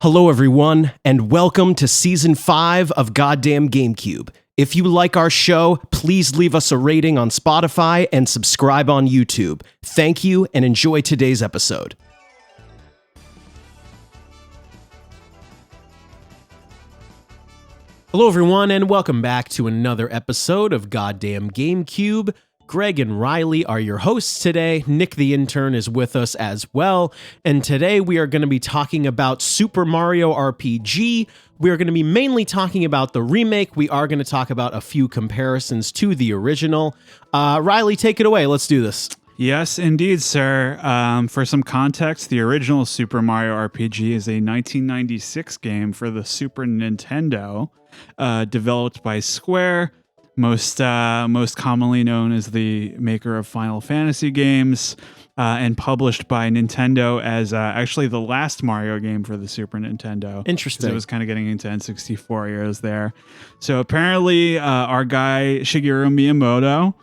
Hello, everyone, and welcome to Season 5 of Goddamn Gamecube. If you like our show, please leave us a rating on Spotify and subscribe on YouTube. Thank you, and enjoy today's episode. Hello, everyone, and welcome back to another episode of Goddamn Gamecube. Greg and Riley are your hosts today. Nick the intern is with us as well. And today we are going to be talking about Super Mario RPG. We are going to be mainly talking about the remake. We are going to talk about a few comparisons to the original. Riley, take it away. Let's do this. Yes, indeed, sir. For some context, the original Super Mario RPG is a 1996 game for the Super Nintendo, developed by Square. Most commonly known as the maker of Final Fantasy games, and published by Nintendo as actually the last Mario game for the Super Nintendo. Interesting. It was kind of getting into N64 years there. So apparently our guy Shigeru Miyamoto,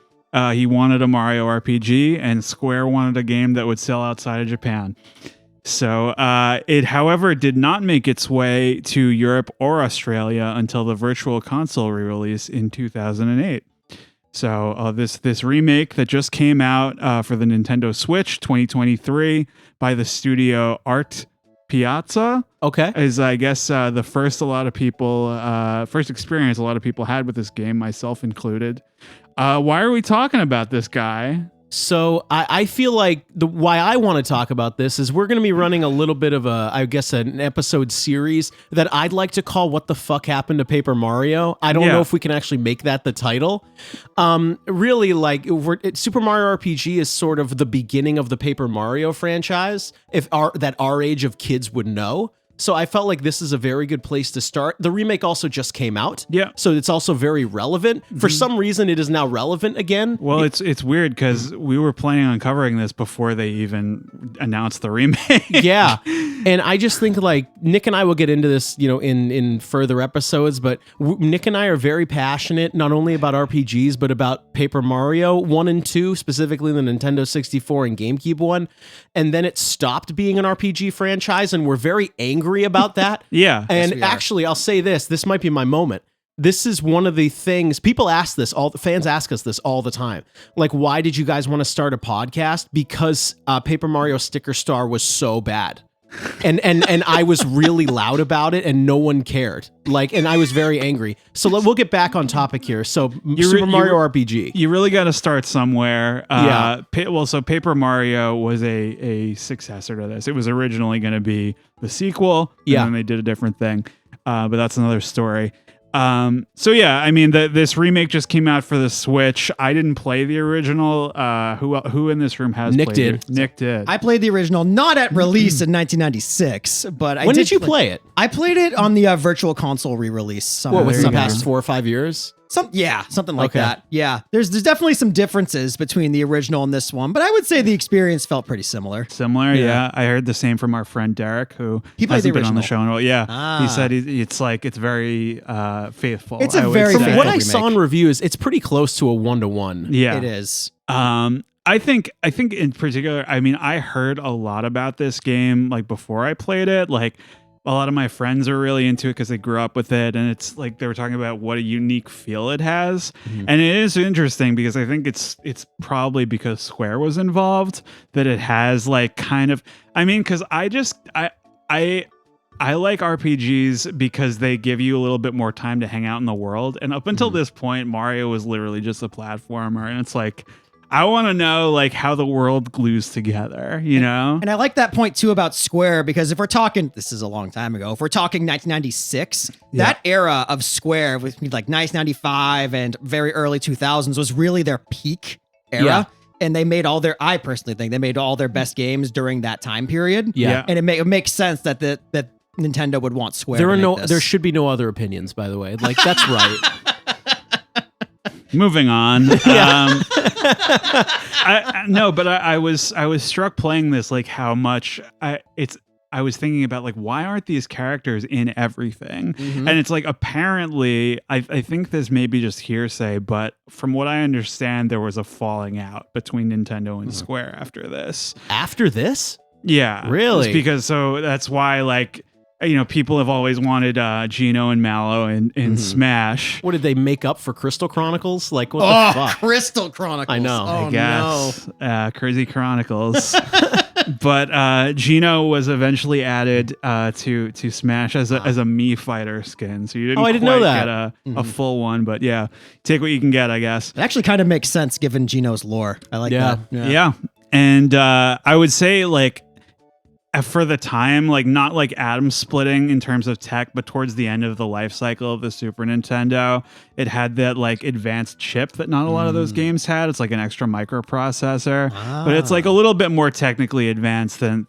he wanted a Mario RPG, and Square wanted a game that would sell outside of Japan. So it, however, did not make its way to Europe or Australia until the Virtual Console re-release in 2008. So this remake that just came out for the Nintendo Switch 2023 by the studio Art Piazza, is I guess the first experience a lot of people had with this game, myself included. Why are we talking about this guy? So I feel like why I want to talk about this is we're going to be running a little bit of an episode series that I'd like to call What the Fuck Happened to Paper Mario. I don't know if we can actually make that the title. Really, like Super Mario RPG is sort of the beginning of the Paper Mario franchise, that our age of kids would know. So I felt like this is a very good place to start. The remake also just came out. Yeah. So it's also very relevant. For some reason, it is now relevant again. Well, it's weird because we were planning on covering this before they even announced the remake. Yeah. And I just think like Nick and I will get into this, in further episodes, but Nick and I are very passionate, not only about RPGs, but about Paper Mario 1 and 2, specifically the Nintendo 64 and GameCube one. And then it stopped being an RPG franchise, and we're very angry about that. Yeah. And yes, actually, I'll say this might be my moment. This is one of the things people ask this, all the fans ask us this all the time. Like, why did you guys want to start a podcast? Because Paper Mario Sticker Star was so bad. And I was really loud about it, and no one cared. And I was very angry. So we'll get back on topic here. So Super Mario RPG. You really got to start somewhere. Yeah. So Paper Mario was a successor to this. It was originally going to be the sequel. And then they did a different thing. But that's another story. This remake just came out for the Switch. I didn't play the original. Who in this room has Nick played did. it? Nick did. I played the original, not at release in 1996, but When did you play it? I played it on the Virtual Console re-release. What, within the past 4 or 5 years? Something like that. Yeah, there's definitely some differences between the original and this one, but I would say the experience felt pretty similar. Yeah. I heard the same from our friend Derek, who hasn't been on the show in a while. Yeah, he said it's very faithful. It's a very faithful From what I remake. saw in reviews, it's pretty close to a 1-to-1. Yeah, it is. I think in particular, I heard a lot about this game before I played it. A lot of my friends are really into it because they grew up with it, and it's they were talking about what a unique feel it has. And it is interesting because I think it's probably because Square was involved that it has because I like RPGs because they give you a little bit more time to hang out in the world. And up until this point, Mario was literally just a platformer, and it's I want to know how the world glues together, And I like that point too about Square, because if we're talking, this is a long time ago, if we're talking 1996, that era of Square with 1995 and very early 2000s was really their peak era. Yeah. And they made I personally think they made all their best games during that time period. Yeah. And it makes sense that that Nintendo would want Square. There should be no other opinions, by the way. That's right. Moving on. I was struck playing this, how much I was thinking about why aren't these characters in everything? And it's apparently I think this may be just hearsay, but from what I understand, there was a falling out between Nintendo and Square after this. After this? Yeah. Really? It's because that's why people have always wanted Gino and Mallow in Smash. What did they make up for Crystal Chronicles? Like, what the fuck? Crystal Chronicles. I know. Oh, I guess. Crazy Chronicles. But Gino was eventually added to Smash as a Mii fighter skin. So you didn't I didn't know that. get a full one. But yeah, take what you can get, I guess. It actually kind of makes sense given Gino's lore. I like that. Yeah. And I would say, like, for the time, like, not like atom splitting in terms of tech, but towards the end of the life cycle of the Super Nintendo, it had that like advanced chip that not a lot of those games had. It's like an extra microprocessor, but it's like a little bit more technically advanced than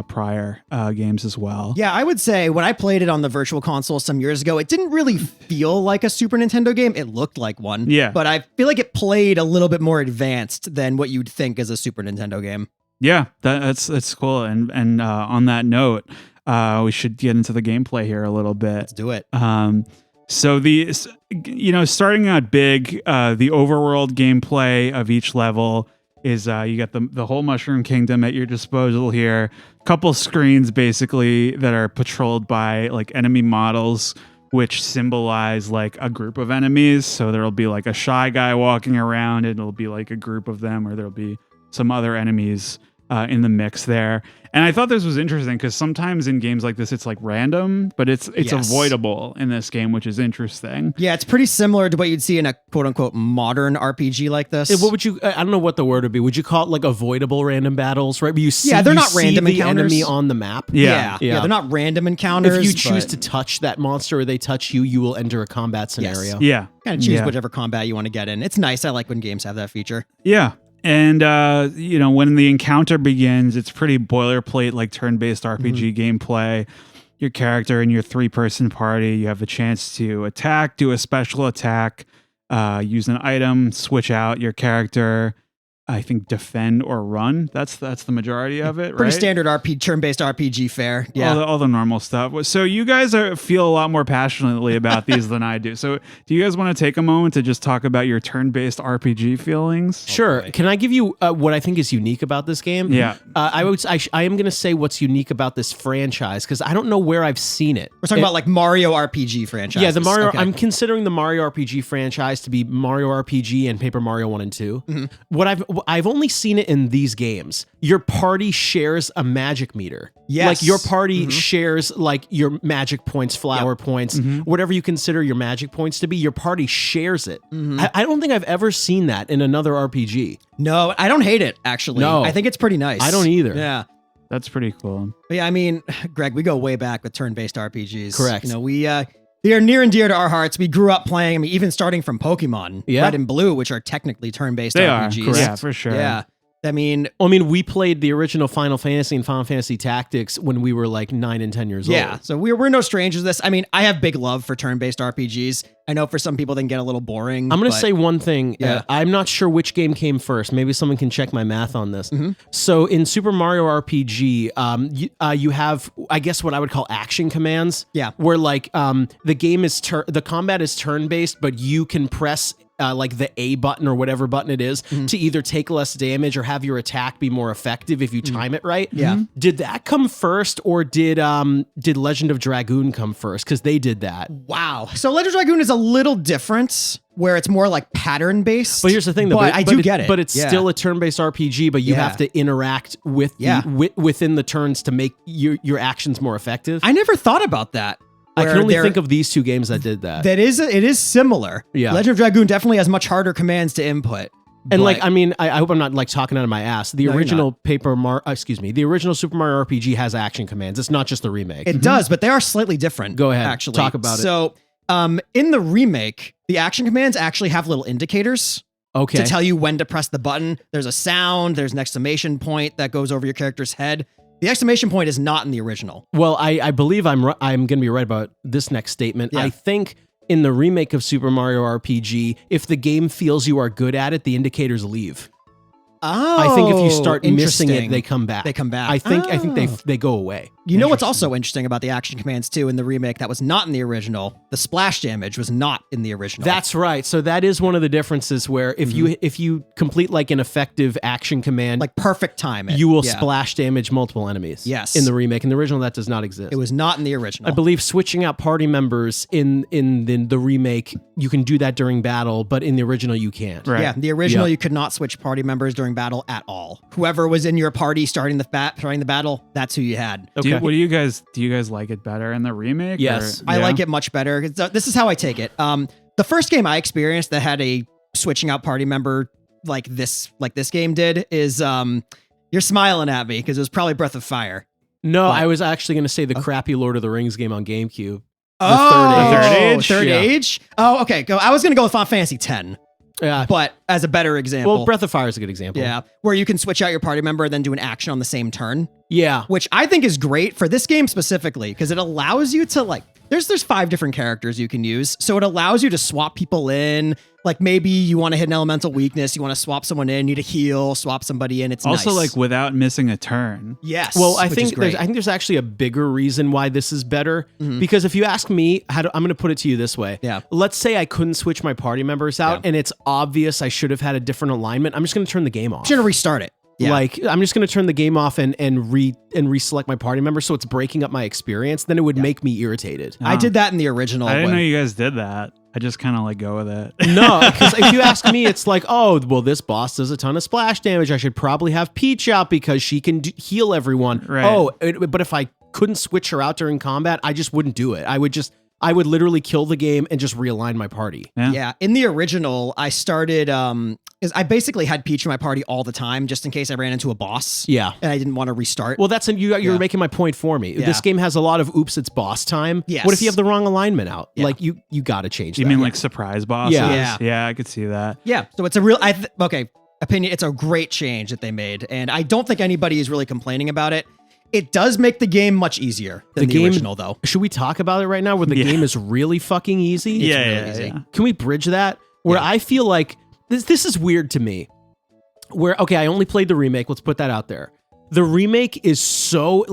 prior games as well. Yeah, I would say when I played it on the Virtual Console some years ago, it didn't really feel like a Super Nintendo game. It looked like one. Yeah. But I feel like it played a little bit more advanced than what you'd think is a Super Nintendo game. Yeah, that's cool. And on that note, we should get into the gameplay here a little bit. Let's do it. So starting out big, the overworld gameplay of each level is you got the whole Mushroom Kingdom at your disposal here. Couple screens basically that are patrolled by like enemy models, which symbolize like a group of enemies. So there'll be like a shy guy walking around, and it'll be like a group of them, or there'll be some other enemies in the mix there. And I thought this was interesting because sometimes in games like this, it's like random, but it's avoidable in this game, which is interesting. Yeah, it's pretty similar to what you'd see in a quote unquote modern RPG like this. What would you, I don't know what the word would be. Would you call it like avoidable random battles, right? But you see, they're not random the encounters. enemy on the map. Yeah, they're not random encounters. If you choose to touch that monster or they touch you, you will enter a combat scenario. Yeah. Kind of choose whichever combat you want to get in. It's nice. I like when games have that feature. Yeah. And, when the encounter begins, it's pretty boilerplate, like turn-based RPG gameplay. Your character and your 3-person party, you have the chance to attack, do a special attack, use an item, switch out your character, I think defend or run. That's the majority of it, right? Pretty standard turn-based RPG fare. Yeah. All the normal stuff. So you guys feel a lot more passionately about these than I do. So do you guys want to take a moment to just talk about your turn-based RPG feelings? Sure. Can I give you what I think is unique about this game? Yeah. I am going to say what's unique about this franchise because I don't know where I've seen it. We're talking about like Mario RPG franchise. Yeah, the Mario. Okay. I'm considering the Mario RPG franchise to be Mario RPG and Paper Mario 1 and 2. What I've only seen it in these games. Your party shares a magic meter. Yes. Like your party shares like your magic points, flower points, whatever you consider your magic points to be, your party shares it. I don't think I've ever seen that in another RPG. No, I don't hate it, actually. No. I think it's pretty nice. I don't either. Yeah. That's pretty cool. But yeah, I mean, Greg, we go way back with turn-based RPGs. Correct. They are near and dear to our hearts. We grew up playing, I mean, even starting from Pokemon, Red and Blue, which are technically turn-based RPGs. Correct. Yeah, for sure. Yeah. I mean, we played the original Final Fantasy and Final Fantasy Tactics when we were like 9 and 10 years old. Yeah, so we're no strangers to this. I mean, I have big love for turn-based RPGs. I know for some people they can get a little boring. I'm going to say one thing. Yeah. I'm not sure which game came first. Maybe someone can check my math on this. So in Super Mario RPG, you have, I guess, what I would call action commands. Yeah. Where like the combat is turn-based, but you can press like the A button or whatever button it is to either take less damage or have your attack be more effective if you time it right. Yeah. Did that come first or did Legend of Dragoon come first? Because they did that. Wow. So Legend of Dragoon is a little different where it's more like pattern based. But here's the thing though. But I do get it. But it's still a turn-based RPG, but you have to interact with within the turns to make your actions more effective. I never thought about that. I can only think of these two games that did that. It is similar. Yeah. Legend of Dragoon definitely has much harder commands to input. And like, I mean, I hope I'm not like talking out of my ass. The original the original Super Mario RPG has action commands. It's not just the remake. It does, but they are slightly different. Go ahead. Actually, talk about it. So, in the remake, the action commands actually have little indicators. Okay. To tell you when to press the button. There's a sound. There's an exclamation point that goes over your character's head. The exclamation point is not in the original. Well, I believe I'm going to be right about this next statement. Yeah. I think in the remake of Super Mario RPG, if the game feels you are good at it, the indicators leave. Oh, I think if you start missing it, interesting. they come back. They come back. I think Oh. they go away. You know what's also interesting about the action commands too in the remake that was not in the original? The splash damage was not in the original. That's right. So that is one of the differences where if you complete like an effective action command, like perfect time. you will splash damage multiple enemies. Yes. In the remake. In the original, that does not exist. It was not in the original. I believe switching out party members in the remake, you can do that during battle, but in the original you can't. Right. Yeah, the original Yep. you could not switch party members during battle at all. Whoever was in your party starting the battle, that's who you had. Okay. Do you guys like it better in the remake? Yes. I like it much better. This is how I take it. The first game I experienced that had a switching out party member like this game did is you're smiling at me because it was probably Breath of Fire. No, What? I was actually going to say the crappy Lord of the Rings game on GameCube. Third Age? Third Yeah. Age? Oh, okay. I was going to go with Final Fantasy X, Yeah. but as a better example. Well, Breath of Fire is a good example. Yeah, where you can switch out your party member and then do an action on the same turn, Yeah. which I think is great for this game specifically because it allows you to like there's 5 different characters you can use. So it allows you to swap people in. Like maybe you want to hit an elemental weakness, you want to swap someone in, need a heal, swap somebody in. It's Also, nice. like without missing a turn. Yes. Well, I which is think great. there's actually a bigger reason why this is better because if you ask me, I'm going to put it to you this way. Yeah. Let's say I couldn't switch my party members out and it's obvious I should have had a different alignment. I'm just going to turn the game off. Should have restart it. Yeah. Like I'm just going to turn the game off and reselect my party member so it's breaking up my experience. Then it would make me irritated. I did that in the original. I didn't when- know you guys did that. I just kind of like go with it. No, because if you ask me, it's like, oh, well, this boss does a ton of splash damage. I should probably have Peach out because she can heal everyone. Right. Oh, but if I couldn't switch her out during combat, I just wouldn't do it. I would literally kill the game and just realign my party. Yeah. In the original, I started is I basically had Peach in my party all the time just in case I ran into a boss. Yeah. And I didn't want to restart. Well, you're making my point for me. Yeah. This game has a lot of oops, it's boss time. Yes. What if you have the wrong alignment out? Yeah. Like you got to change You that. mean like surprise bosses? Yeah. Yeah. I could see that. Yeah, so it's a real opinion. It's a great change that they made, and I don't think anybody is really complaining about it. It does make the game much easier than the game- original, though. Should we talk about it right now where the game is really fucking easy? Yeah, easy. yeah. Can we bridge that? Where I feel like this is weird to me. Where I only played the remake. Let's put that out there. The remake is so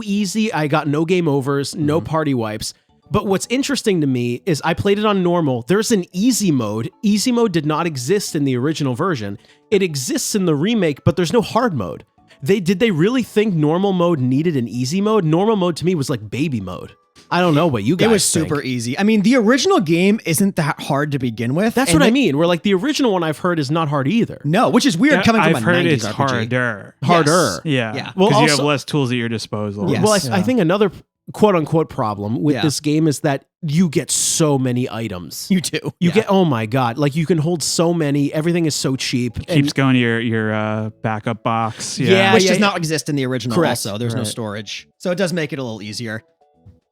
easy. I got no game overs, no party wipes. But what's interesting to me is I played it on normal. There's an easy mode. Easy mode did not exist in the original version. It exists in the remake, but there's no hard mode. Did they really think normal mode needed an easy mode? Normal mode to me was like baby mode. I don't know what you guys It was think. super easy. I mean, the original game isn't that hard to begin with. That's and what I it- mean. Where like the original one I've heard is not hard either. No, which is weird coming from I've a heard 90s it's RPG. harder. Harder. Yeah. Yeah. Well, Because you have also- less tools at your disposal. Yes. Well, I think another quote unquote problem with Yeah. this game is that you get so many items. You do. You get, oh my God, like you can hold so many. Everything is so cheap. And Keeps going to your backup box. Yeah. which does not exist in the original Correct. also. There's no Right. storage. So it does make it a little easier.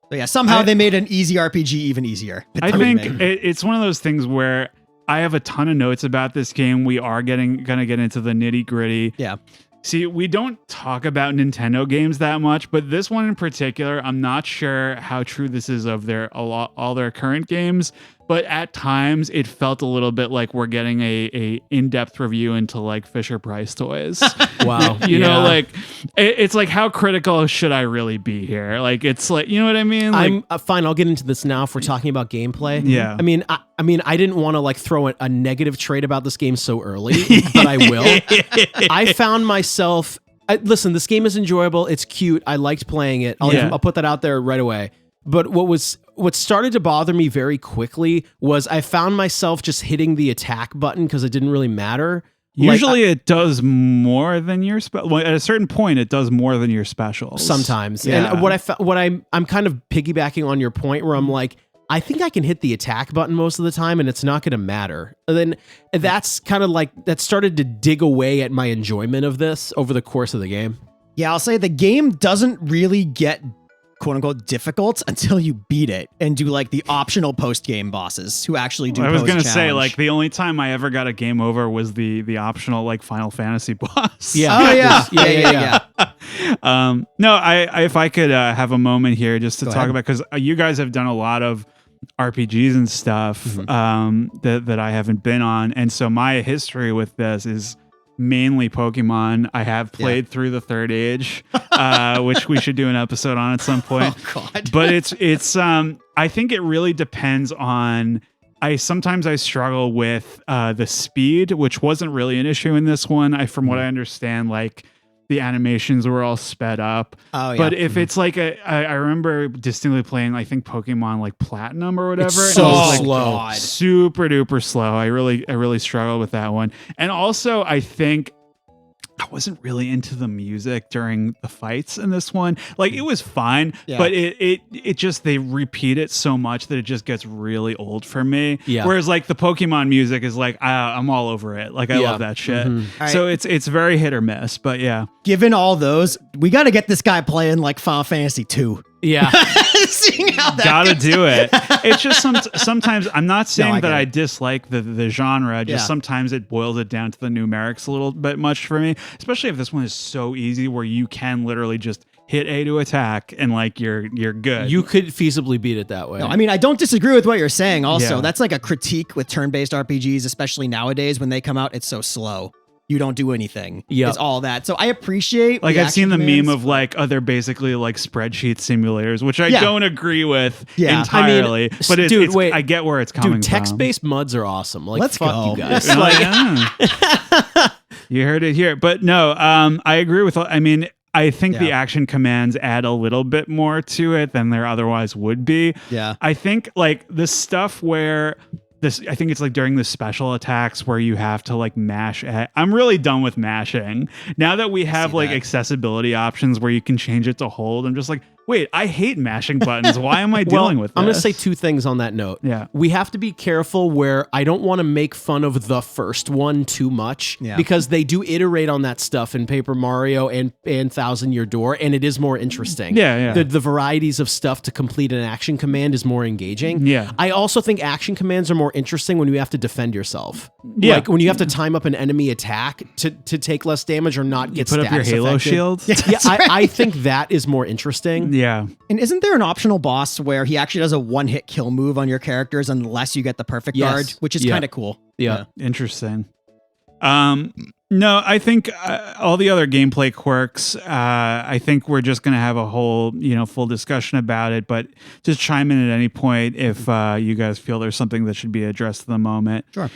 But yeah, somehow they made an easy RPG even easier. with I the think remake. it's one of those things where I have a ton of notes about this game. We are gonna get into the nitty gritty. Yeah. See, we don't talk about Nintendo games that much, but this one in particular, I'm not sure how true this is of all their current games. But at times, it felt a little bit like we're getting a in-depth review into like Fisher Price toys. wow. You know, Yeah. like it's like how critical should I really be here? Like it's like, you know what I mean? Like, I'm fine. I'll get into this now if we're talking about gameplay. Yeah. I mean, I didn't want to like throw a negative trait about this game so early, but I will. I found myself. Listen, this game is enjoyable. It's cute. I liked playing it. I'll put that out there right away. But what started to bother me very quickly was I found myself just hitting the attack button because it didn't really matter. Usually it does more than your well, at a certain point it does more than your specials. Sometimes. Yeah. And I'm kind of piggybacking on your point where I'm like, I think I can hit the attack button most of the time and it's not going to matter. And then that's kind of like that started to dig away at my enjoyment of this over the course of the game. Yeah, I'll say the game doesn't really get quote unquote difficult until you beat it and do like the optional post game bosses who actually do. I was gonna say like the only time I ever got a game over was the optional like Final Fantasy boss. Yeah. Oh yeah. No, I if I could have a moment here just to Go talk ahead. about because you guys have done a lot of RPGs and stuff that I haven't been on, and so my history with this is mainly Pokemon. I have played through the Third Age, which we should do an episode on at some point. Oh God. But it's I think it really depends on. Sometimes I struggle with the speed, which wasn't really an issue in this one. From what I understand, like the animations were all sped up. Oh, yeah. But if it's like I remember distinctly playing, I think Pokemon like Platinum or whatever. It's and so it was, like, slow. God. super duper slow. I really struggled with that one. And also I think I wasn't really into the music during the fights in this one. Like it was fine, but it just, they repeat it so much that it just gets really old for me. Yeah. Whereas like the Pokemon music is like, I'm all over it. Like I love that shit. So it's very hit or miss, but yeah. Given all those, we got to get this guy playing like Final Fantasy 2. Yeah. Seeing how that Gotta goes. do it. It's just sometimes I'm not saying I that get I it. dislike the genre. Just sometimes it boils it down to the numerics a little bit much for me, especially if this one is so easy where you can literally just hit A to attack and like you're good. You could feasibly beat it that way. No, I mean, I don't disagree with what you're saying. Also, Yeah. that's like a critique with turn-based RPGs, especially nowadays when they come out. It's so slow. You don't do anything. Yep. It's all that. So I appreciate. like I've seen the action meme commands. of like they're basically like spreadsheet simulators, which I don't agree with entirely. But dude, it's wait. I get where it's coming Dude, from. text-based MUDs are awesome. Like, Let's fuck go. you guys. Oh, Like, yeah. You heard it here. But no, I agree with, I mean, I think the action commands add a little bit more to it than there otherwise would be. Yeah. I think like the stuff where I think it's like during the special attacks where you have to like mash. I'm really done with mashing. Now that we have like accessibility options where you can change it to hold, I'm just like, wait, I hate mashing buttons. Why am I dealing with this? I'm going to say two things on that note. Yeah. We have to be careful where I don't want to make fun of the first one too much because they do iterate on that stuff in Paper Mario and Thousand Year Door, and it is more interesting. Yeah. The varieties of stuff to complete an action command is more engaging. Yeah. I also think action commands are more interesting when you have to defend yourself. Yeah. Like when you have to time up an enemy attack to take less damage or not get Put up your status Halo affected. shield. Yeah, I think that is more interesting. Yeah. And isn't there an optional boss where he actually does a one-hit kill move on your characters unless you get the perfect guard, which is kind of cool. Yeah. Interesting. No, I think all the other gameplay quirks, I think we're just going to have a whole, full discussion about it, but just chime in at any point if you guys feel there's something that should be addressed at the moment. Sure.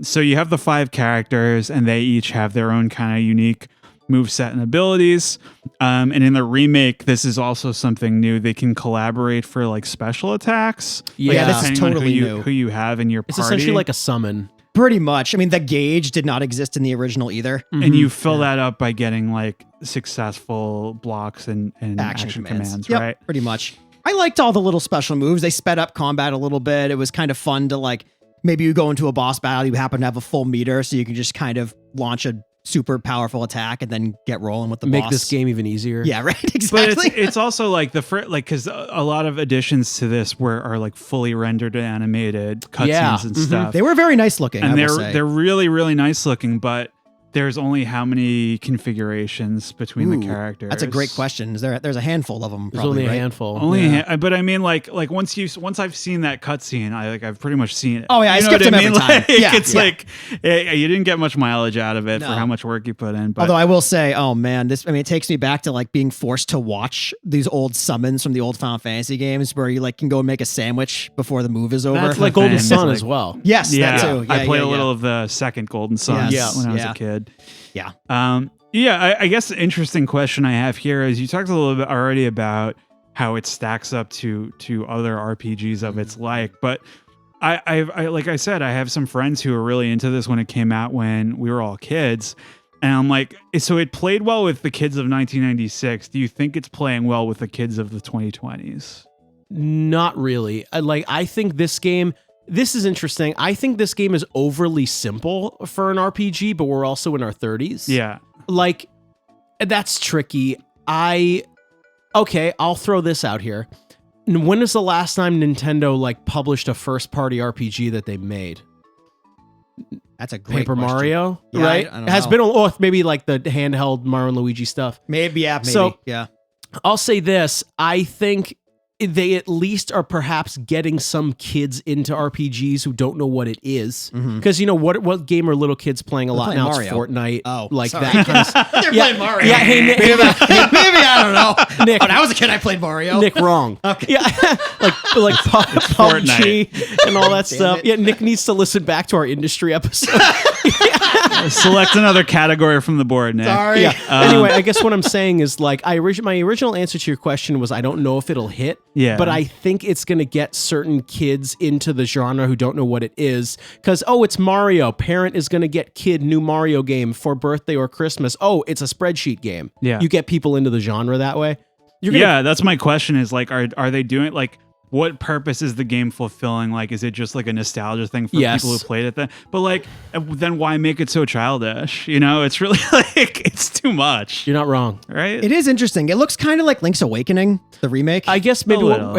So you have the 5 characters and they each have their own kind of unique moveset and abilities. And in the remake, this is also something new. They can collaborate for like special attacks. Yeah, this is depending on totally new. who you have in your It's party. essentially like a summon. Pretty much. I mean, the gauge did not exist in the original either. And you fill that up by getting like successful blocks and action commands, Yep, right? pretty much. I liked all the little special moves. They sped up combat a little bit. It was kind of fun to like, maybe you go into a boss battle, you happen to have a full meter, so you can just kind of launch a super powerful attack and then get rolling with the Make boss. this game even easier. Yeah, right. Exactly. But it's also like because a lot of additions to this are like fully rendered and animated cutscenes and stuff. They were very nice looking. and I will say. they're really, really nice looking, but there's only how many configurations between the characters? That's a great question. There's a handful of them. There's Probably, only a right? handful. Only, but I mean, like once I've seen that cutscene, I've pretty much seen it. Oh, yeah, I You know skipped what them every time. Like, Yeah, it's yeah. like you didn't get much mileage out of it No. for how much work you put in. But Although I will say, oh man, it takes me back to like being forced to watch these old summons from the old Final Fantasy games where you like can go and make a sandwich before the move is over. That's like the Golden thing. Sun It's as like- well. Yes, yeah, that too. I played yeah, a little of the second Golden Sun Yes. when I was Yeah. a kid. Yeah. I guess the interesting question I have here is you talked a little bit already about how it stacks up to other RPGs of its like, but I like I said, I have some friends who were really into this when it came out when we were all kids. And I'm like, so it played well with the kids of 1996. Do you think it's playing well with the kids of the 2020s? Not really. I think this game. This is interesting. I think this game is overly simple for an RPG, but we're also in our 30s. Yeah. Like, that's tricky. I'll throw this out here. When is the last time Nintendo like published a first-party RPG that they made? That's a great Paper question. Mario, Yeah, right? I don't It has know. been maybe like the handheld Mario and Luigi stuff. Maybe, yeah, maybe. So- yeah. I'll say this. I think they at least are perhaps getting some kids into RPGs who don't know what it is. Because what game are little kids playing a lot playing now? Mario. It's Fortnite. Oh, like sorry. that kind of They're playing Mario. Yeah, hey, Nick, maybe I don't know. Nick. When I was a kid, I played Mario. Nick, wrong. Okay. Yeah, like PUBG and all that stuff. it. Yeah, Nick needs to listen back to our industry episode. Select another category from the board, Nick. Sorry. Yeah. Anyway, I guess what I'm saying is like my original answer to your question was I don't know if it'll hit. Yeah. But I think it's going to get certain kids into the genre who don't know what it is. Because, it's Mario. Parent is going to get kid new Mario game for birthday or Christmas. Oh, it's a spreadsheet game. Yeah. You get people into the genre that way. Yeah, that's my question is like, are they doing like, what purpose is the game fulfilling? Like, is it just like a nostalgia thing for Yes. people who played it then? But like, then why make it so childish? It's really like, it's too much, You're not wrong. right? It is interesting. It looks kind of like Link's Awakening, the remake. I guess maybe little.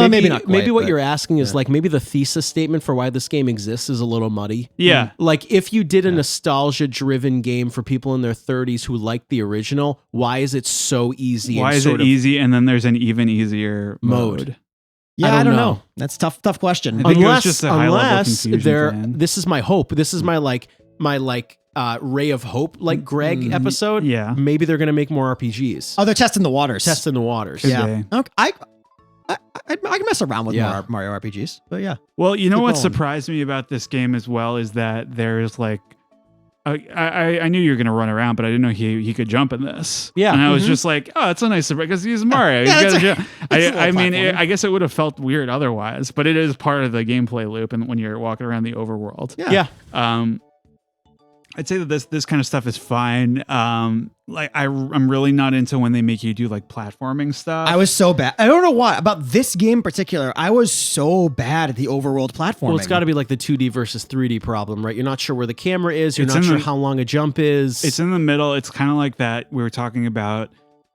Maybe not quite, maybe what but- you're asking is like maybe the thesis statement for why this game exists is a little muddy. Yeah. Like if you did a nostalgia driven game for people in their 30s who like the original, why is it so easy? Why and is sort it of easy? And then there's an even easier mode. yeah, I I don't don't know. know. That's tough question. I think it was just a high-level Unless confusion thing. this is my hope. This is my ray of hope, like Greg episode. Yeah. Maybe they're gonna make more RPGs. Oh, they're testing the waters. Testing the waters. Could Yeah. be. Okay. I can mess around with Yeah. more Mario RPGs, but yeah. Well, you know Keep what going. surprised me about this game as well is that there's like, I knew you were gonna run around, but I didn't know he could jump in this. Yeah. and I was just like, oh, it's a nice surprise because he's Mario. Yeah, He's it's gotta jump. it's a little I mean, platforming. I guess it would have felt weird otherwise, but it is part of the gameplay loop, and when you're walking around the overworld. Yeah. Yeah. I'd say that this kind of stuff is fine. Like I'm really not into when they make you do like platforming stuff. I was so bad. I don't know why. About this game in particular, I was so bad at the overworld platforming. Well, it's got to be like the 2D versus 3D problem, right? You're not sure where the camera is. You're It's not in sure the- how long a jump is. It's in the middle. It's kind of like that we were talking about.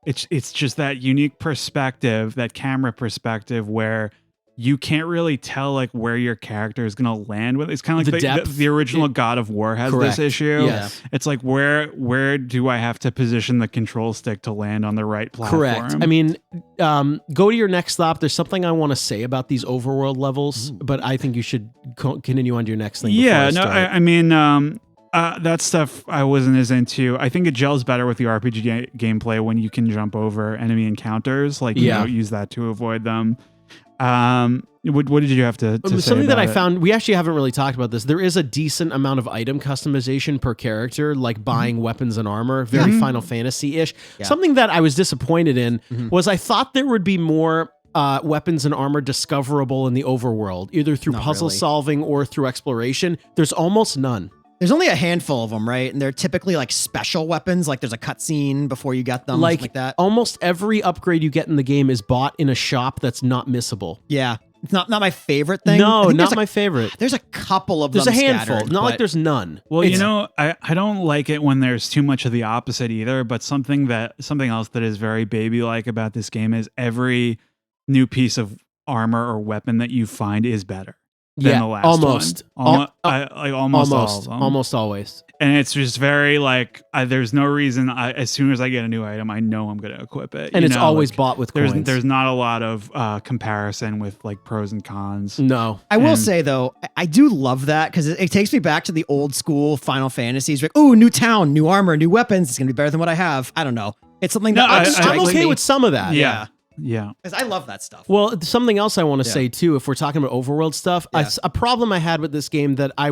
It's just that unique perspective, that camera perspective where you can't really tell like where your character is going to land with. It's kind of The like depth. the original God of War has Correct. this issue. Yes. It's like where do I have to position the control stick to land on the right platform? Correct. I mean, go to your next stop. There's something I want to say about these overworld levels, but I think you should continue on to your next thing. Yeah, before no, I start. I mean, that stuff I wasn't as into. I think it gels better with the RPG gameplay when you can jump over enemy encounters, like you Yeah. know, use that to avoid them. What did you have to say Something that about I it? found, we actually haven't really talked about this. There is a decent amount of item customization per character, like buying weapons and armor, very Final Fantasy-ish. Yeah. Something that I was disappointed in was I thought there would be more weapons and armor discoverable in the overworld, either through Not puzzle really. solving or through exploration. There's almost none. There's only a handful of them, right? And they're typically like special weapons. Like there's a cutscene before you get them, Like, something like that. almost every upgrade you get in the game is bought in a shop that's not missable. Yeah, it's not my favorite thing. I No, think not there's my favorite. There's a couple of There's a them handful. scattered, Not like but- there's none. Well, It's- you know, I don't like it when there's too much of the opposite either. But something else that is very baby-like about this game is every new piece of armor or weapon that you find is better than the last almost. one. Almost all of them. Almost always. And it's just very like there's no reason. As soon as I get a new item, I know I'm going to equip it. And you it's know, always like, bought with coins. there's not a lot of comparison with like pros and cons. No. I will And- say though, I do love that because it takes me back to the old school Final Fantasies. Like, oh, new town, new armor, new weapons. It's gonna be better than what I have. I don't know. It's something that No, I'm okay with some of that. Yeah. Yeah. because I love that stuff. Well, something else I want to Yeah. say too, if we're talking about overworld stuff, Yeah. a problem I had with this game that I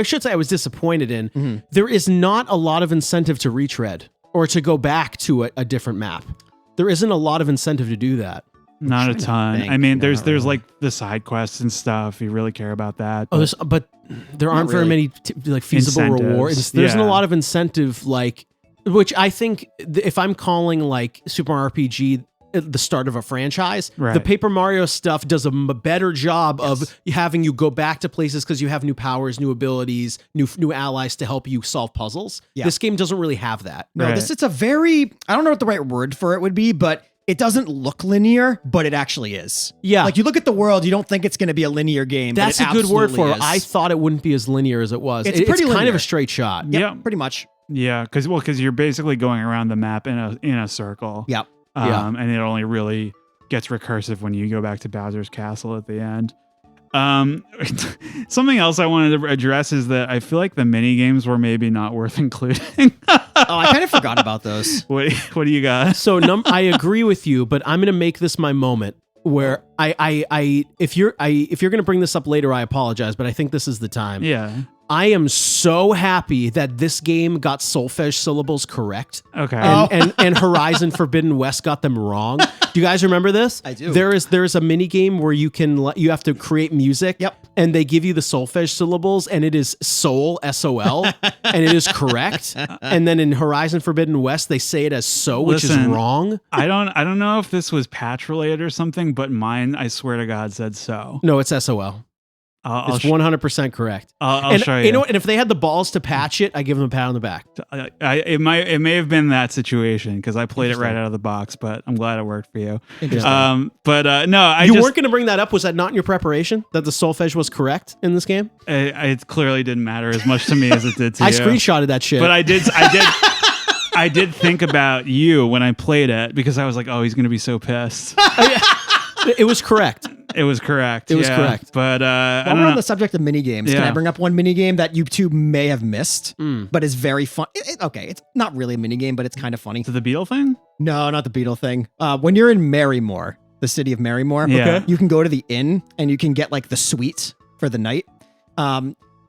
should say I was disappointed in, Mm-hmm. there is not a lot of incentive to retread or to go back to a different map. There isn't a lot of incentive to do that. Not a trying to ton. think. I mean, No, there's not really. like the side quests and stuff. You really care about that. Oh, but there aren't very really. many like feasible Incentives, rewards. There isn't a yeah. lot of incentive, like, which I think if I'm calling like Super Mario RPG at the start of a franchise, Right. the Paper Mario stuff does a better job of having you go back to places because you have new powers, new abilities, new allies to help you solve puzzles. Yeah. This game doesn't really have that. No, Right. it's a very, I don't know what the right word for it would be, but it doesn't look linear, but it actually is. Yeah. Like you look at the world, you don't think it's going to be a linear game. That's but a it good word for absolutely it. is. I thought it wouldn't be as linear as it was. It's It's pretty kind of linear. a straight shot. Yep, Yeah. pretty much. Yeah, because you're basically going around the map in a circle. Yep. Yeah. And it only really gets recursive when you go back to Bowser's Castle at the end. Something else I wanted to address is that I feel like the mini games were maybe not worth including. I kind of forgot about those. What do you got? So I agree with you, but I'm gonna make this my moment where if you're gonna bring this up later, I apologize, but I think this is the time. Yeah. I am so happy that this game got solfege syllables correct. Okay. And Horizon Forbidden West got them wrong. Do you guys remember this? I do. There is a mini game where you have to create music. Yep. And they give you the solfege syllables, and it is soul, S-O-L, and it is correct. And then in Horizon Forbidden West, they say it as so, which is wrong. I don't know if this was patch related or something, but mine, I swear to God, said so. No, it's S-O-L. It's 100% correct. I'll show you. You know what? And if they had the balls to patch it, I give them a pat on the back. It may have been that situation because I played it right out of the box, but I'm glad it worked for you. Interesting. No, you weren't going to bring that up. Was that not in your preparation that the solfege was correct in this game? It clearly didn't matter as much to me as it did to you. I screenshotted that shit. But I did think about you when I played it because I was like, oh, he's going to be so pissed. It was correct. It was correct. It was correct. But while we're on the subject of minigames, can I bring up one minigame that you two may have missed, but is very fun? Okay, it's not really a minigame, but it's kind of funny. Is it the Beetle thing? No, not the Beetle thing. When you're in Marrymore, the city of Marrymore, you can go to the inn and you can get like the suite for the night.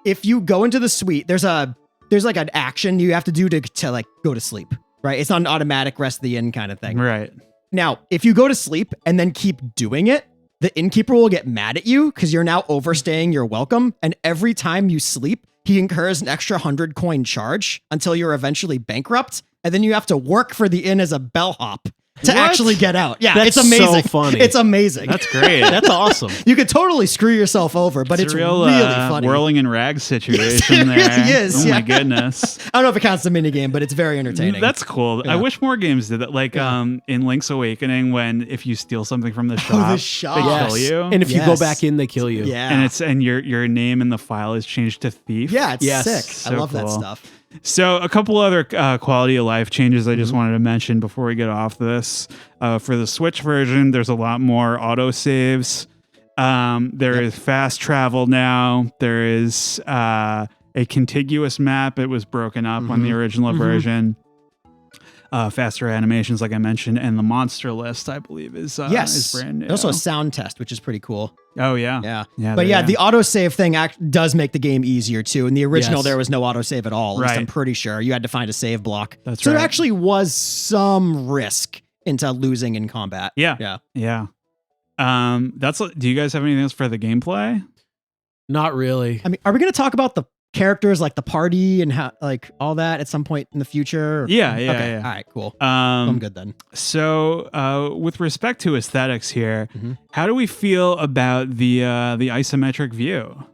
If you go into the suite, there's like an action you have to do to like go to sleep, right? It's not an automatic rest of the inn kind of thing. Right. Now, if you go to sleep and then keep doing it, the innkeeper will get mad at you because you're now overstaying your welcome. And every time you sleep, he incurs an extra 100 coin charge until you're eventually bankrupt. And then you have to work for the inn as a bellhop to actually get out. Yeah, That's it's amazing. so funny. It's amazing. That's great. That's awesome. You could totally screw yourself over, but it's a real, really funny. whirling in rags situation It there. really is, Oh yeah. my goodness. I don't know if it counts the minigame, but it's very entertaining. That's cool. Yeah. I wish more games did that. Like in Link's Awakening, when if you steal something from the shop, they kill you. And if you go back in, they kill you. Yeah. And your name in the file is changed to thief. Yeah, it's sick. So I love that cool. stuff. So a couple other quality of life changes I just wanted to mention before we get off this. For the Switch version, there's a lot more auto saves. There is fast travel now. There is a contiguous map. It was broken up on the original version. Faster animations, like I mentioned, and the monster list, I believe, is brand new. Also a sound test, which is pretty cool. Oh yeah. But the autosave thing does make the game easier too. In the original, there was no autosave at all. At least I'm pretty sure you had to find a save block. That's so right. there actually was some risk into losing in combat. Yeah. Do you guys have anything else for the gameplay? Not really. I mean, are we going to talk about the characters, like the party and how, like all that at some point in the future? Yeah. Okay. All right, cool. I'm good then. So, with respect to aesthetics here, how do we feel about the isometric view?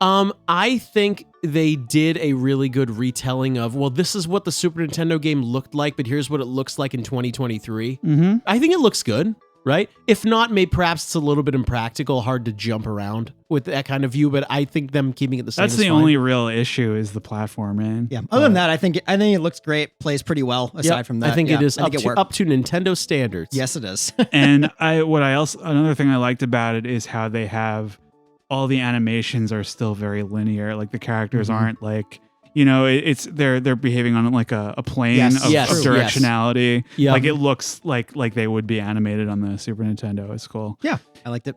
I think they did a really good retelling of, well, this is what the Super Nintendo game looked like, but here's what it looks like in 2023. I think it looks good, right? If not, maybe perhaps it's a little bit impractical, hard to jump around with that kind of view, but I think them keeping it the same That's is the fine. only real issue is the platforming. Yeah. Other than that, I think it looks great, plays pretty well aside from that. I think it is I think it worked. up to Nintendo standards. Yes, it is. And another thing I liked about it is how they have all the animations are still very linear. Like the characters aren't like, they're behaving on like a plane of directionality. Yeah. Like it looks like they would be animated on the Super Nintendo. It's cool. Yeah, I liked it.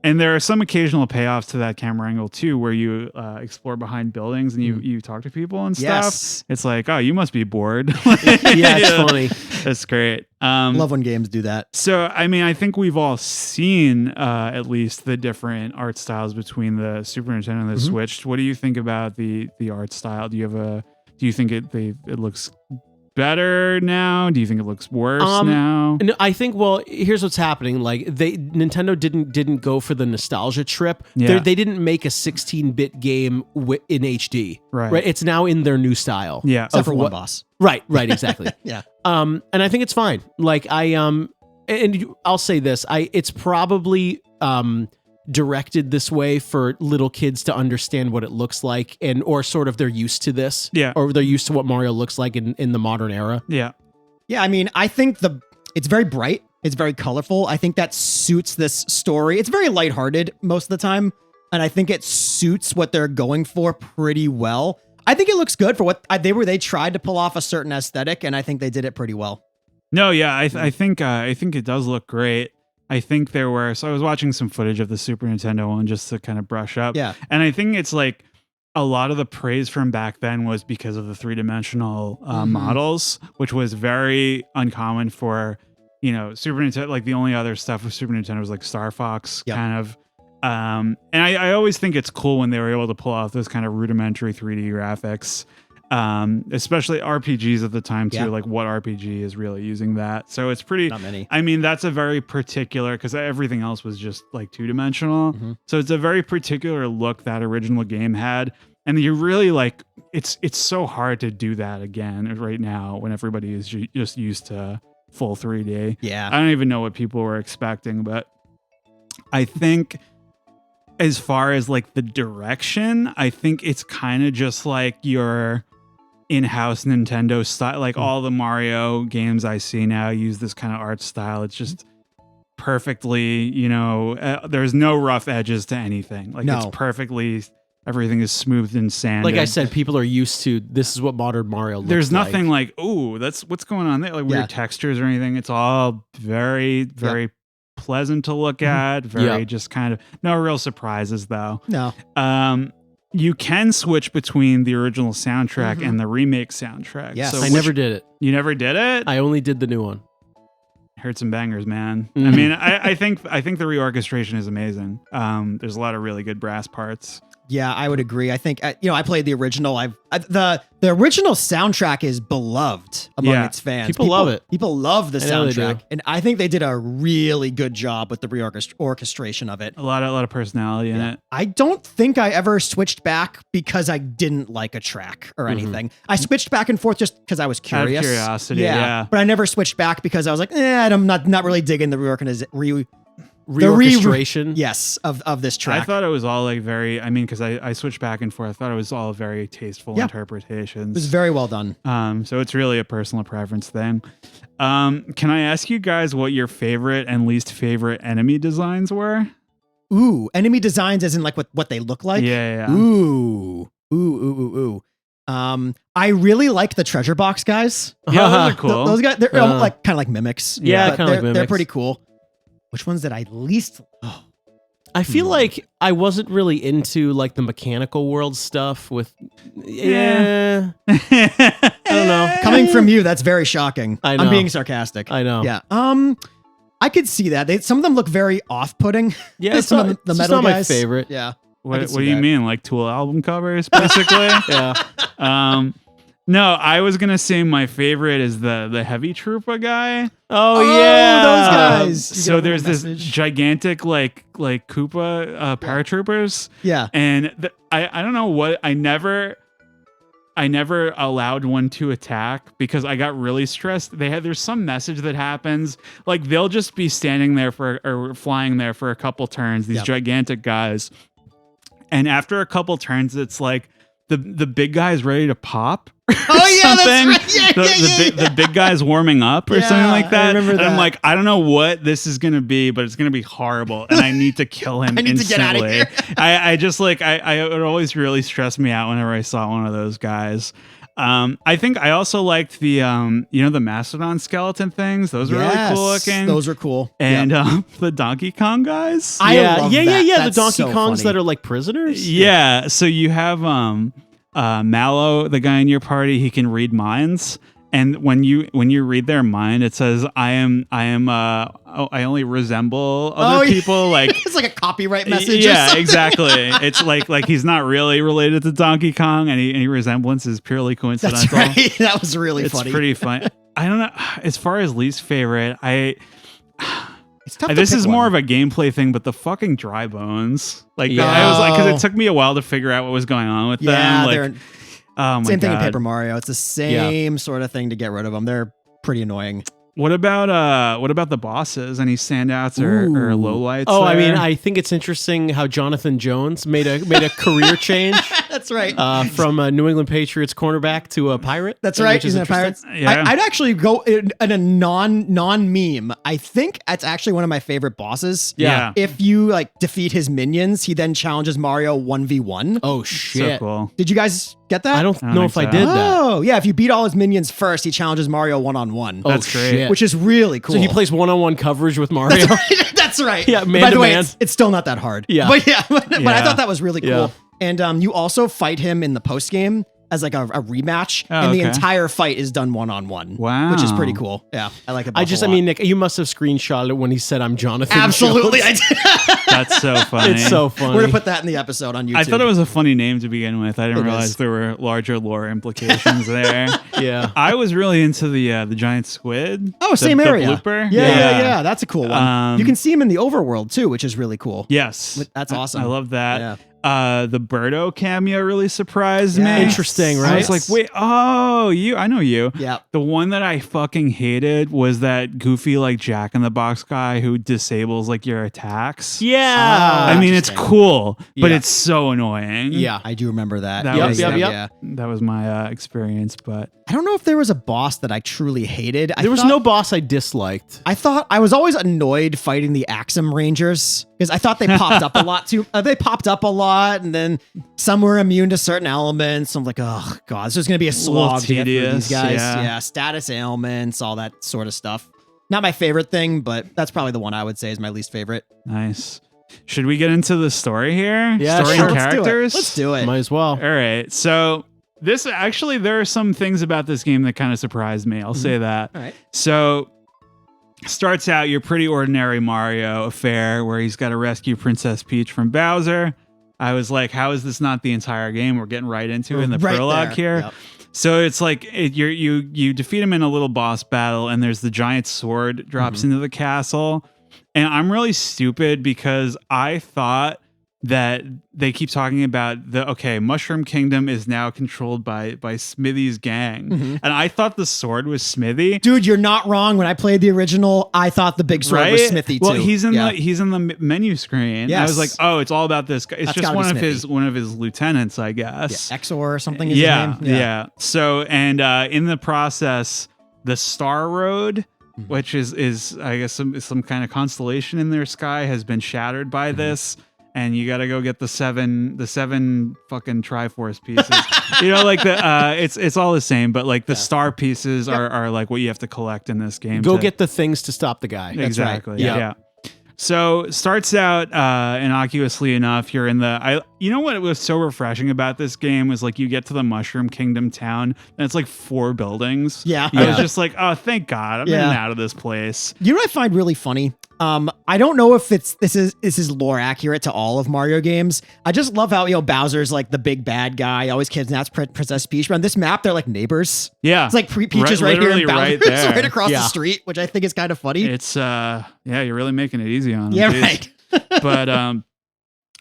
And there are some occasional payoffs to that camera angle too, where you explore behind buildings and you talk to people and stuff. Yes. It's like, oh, you must be bored. It's funny. That's great. Love when games do that. So, I mean, I think we've all seen at least the different art styles between the Super Nintendo and the Switch. What do you think about the art style? Do you think it looks better now? Do you think it looks worse now? No, I think, well, here's what's happening. Like Nintendo didn't go for the nostalgia trip. Yeah. They didn't make a 16-bit game in HD. Right. It's now in their new style. Yeah. Except for one boss. Right, exactly. Yeah. And I think it's fine. Like I'll say this, it's probably directed this way for little kids to understand what it looks like or sort of they're used to this. Yeah. Or they're used to what Mario looks like in the modern era. Yeah. Yeah, I mean, I think it's very bright. It's very colorful. I think that suits this story. It's very lighthearted most of the time, and I think it suits what they're going for pretty well. I think it looks good for what they tried to pull off a certain aesthetic, and I think they did it pretty well. No, yeah, I think it does look great. I think so I was watching some footage of the Super Nintendo one just to kind of brush up. Yeah. And I think it's like a lot of the praise from back then was because of the 3-dimensional models, which was very uncommon for, Super Nintendo. Like the only other stuff with Super Nintendo was like Star Fox kind of. And I always think it's cool when they were able to pull off those kind of rudimentary 3D graphics. Especially RPGs at the time too. Like what RPG is really using that? So it's pretty. Not many. I mean, that's a very particular because everything else was just like 2-dimensional. So it's a very particular look that original game had, and you really like. It's so hard to do that again right now when everybody is just used to full 3D. Yeah, I don't even know what people were expecting, but I think. As far as like the direction, I think it's kind of just like your in-house Nintendo style. Like all the Mario games I see now use this kind of art style. It's just perfectly, there's no rough edges to anything. Like it's perfectly, everything is smoothed and sanded. Like I said, people are used to this is what modern Mario looks like. There's nothing like, ooh, that's what's going on there. Like weird textures or anything. It's all very, very pleasant to look at. Very just kind of no real surprises though. No. You can switch between the original soundtrack and the remake soundtrack. Yes. So I never did it. You never did it? I only did the new one. Heard some bangers, man. I mean, I think the reorchestration is amazing. There's a lot of really good brass parts. Yeah, I would agree. I think I played the original. The original soundtrack is beloved among its fans. People love it. People love the soundtrack, do. and I think they did a really good job with the orchestration of it. A lot of personality in it. I don't think I ever switched back because I didn't like a track or anything. I switched back and forth just because I was curious. Out of curiosity, yeah. But I never switched back because I was like, I'm not really digging the reorchestration. Yes, of this track. I thought it was all like very, because I switched back and forth. I thought it was all very tasteful interpretations. It was very well done. So it's really a personal preference thing. Can I ask you guys what your favorite and least favorite enemy designs were? Ooh, enemy designs as in like what they look like? Yeah. Ooh. I really like the treasure box guys. Yeah, those are cool. Those guys, they're like kind of like mimics. Yeah, kind of like mimics. They're pretty cool. Which ones did I least? I feel like I wasn't really into like the mechanical world stuff with. I don't know. Coming from you, that's very shocking. I know. I'm being sarcastic. I know. Yeah. I could see that. Some of them look very off-putting. Yeah, some of the metal not guys. my favorite. Yeah. What do you mean? Like Tool album covers, basically? Yeah. No, I was gonna say my favorite is the heavy trooper guy. Oh yeah, those guys. So there's this gigantic like Koopa paratroopers. Yeah. And I don't know what I never allowed one to attack because I got really stressed. There's some message that happens like they'll just be standing there or flying there for a couple turns. These gigantic guys, and after a couple turns, it's like the big guy is ready to pop. Oh yeah, something. That's right. The big guy's warming up or something like that. I remember that. I'm like, I don't know what this is gonna be, but it's gonna be horrible, and I need to kill him I need instantly. to get out of here. I just like it would always really stress me out whenever I saw one of those guys. I think I also liked the the mastodon skeleton things. Those are really cool looking. Those are cool. And the Donkey Kong guys. Yeah. The That's Donkey so Kongs funny. that are like prisoners. Yeah. So you have Mallow, the guy in your party, he can read minds. And when you read their mind, it says, I only resemble other people. Like it's like a copyright message. Yeah, exactly. It's like he's not really related to Donkey Kong. Any resemblance is purely coincidental. That's right. That was really funny. It's pretty fun. I don't know. As far as least favorite, It's tough this to is pick more one. of a gameplay thing, but the fucking dry bones. Like Yeah. I was like, because it took me a while to figure out what was going on with them. they're Like, oh my same thing in God. Paper Mario. It's the same sort of thing to get rid of them. They're pretty annoying. What about the bosses? Any standouts or lowlights? Oh, I there? mean, I think it's interesting how Jonathan Jones made a career change. That's right. From a New England Patriots cornerback to a pirate. That's right. Which is He's in interesting. Pirates. Yeah. I'd actually go in a non meme. I think that's actually one of my favorite bosses. Yeah. If you like defeat his minions, he then challenges Mario 1v1. Oh So shit! cool. Did you guys get that? I don't know think if I so. did that. Oh, yeah. If you beat all his minions first, he challenges Mario 1-on-1. Oh That's great. shit! Which is really cool. So he plays one-on-one coverage with Mario. That's right. Yeah, man By the to way, man. it's still not that hard. Yeah. But but I Yeah. thought that was really cool. Yeah. And you also fight him in the post game as like a rematch, Oh, and the okay. entire fight is done 1-on-1. Wow. Which is pretty cool. Yeah, I like it. I mean, Nick, you must have screenshotted it when he said, "I'm Jonathan." absolutely, Jones. I did. That's so funny. It's so funny. We're gonna put that in the episode on YouTube. I thought it was a funny name to begin with. I didn't It realize is. there were larger lore implications there. Yeah. I was really into the giant squid. Oh, same the area. blooper. Yeah. That's a cool one. Um, You can see him in the overworld too, which is really cool. Yes. That's awesome. I love that. Yeah. The Birdo cameo really surprised me. Yes. Interesting, I right? was like, wait, I know you. Yeah. The one that I fucking hated was that goofy like Jack in the Box guy who disables like your attacks. Yeah. I mean, it's Interesting. cool, but Yeah. it's so annoying. Yeah. I do remember that. That Yep, was- yep, yep. Yeah. That was my experience, but I don't know if there was a boss that I truly hated. There was no boss I disliked. I thought I was always annoyed fighting the Axum Rangers because I thought they popped up a lot too. They popped up a lot, and then some were immune to certain elements. I'm like, oh god, this is going to be a slog to get through tedious, these guys. yeah. Yeah, status ailments, all that sort of stuff. Not my favorite thing, but that's probably the one I would say is my least favorite. nice. Should we get into the story here? Yeah, story sure. and Let's do it. characters. Let's do it. Might as well. All right. So this actually, there are some things about this game that kind of surprised me. I'll say that. All right. So starts out your pretty ordinary Mario affair where he's got to rescue Princess Peach from Bowser. I was like, how is this not the entire game? We're getting right into it in the Right prologue there. here. Yep. So it's like you defeat him in a little boss battle, and there's the giant sword drops into the castle. And I'm really stupid because I thought that they keep talking about Mushroom Kingdom is now controlled by Smithy's gang. And I thought the sword was Smithy. Dude, you're not wrong. When I played the original, I thought the big sword was Smithy too. Well, he's in Yeah. the menu screen. I Yes. was like, oh, it's all about this guy. It's That's just gotta be one of his lieutenants, I guess. Yeah, Exor or something is Yeah, his name. yeah. So, and in the process, the Star Road, which is I guess some kind of constellation in their sky, has been shattered by this. And you got to go get the seven fucking Triforce pieces. It's all the same, but like the star pieces are like what you have to collect in this game. Go get the things to stop the guy. exactly. Yeah. Yeah. So starts out innocuously enough. You're in you know what was so refreshing about this game was like you get to the Mushroom Kingdom town and it's like 4 buildings. Yeah. I was just like, oh, thank God, I'm in Yeah. and out of this place. You know what I find really funny? I don't know if this is lore accurate to all of Mario games. I just love how Bowser's like the big bad guy, always kidnaps Princess Peach. But on this map, they're like neighbors. Yeah, It's like Peach is right here literally and Bowser's right right, there. across Yeah. the street, which I think is kind of funny. It's you're really making it easy on him. Yeah, geez. right. But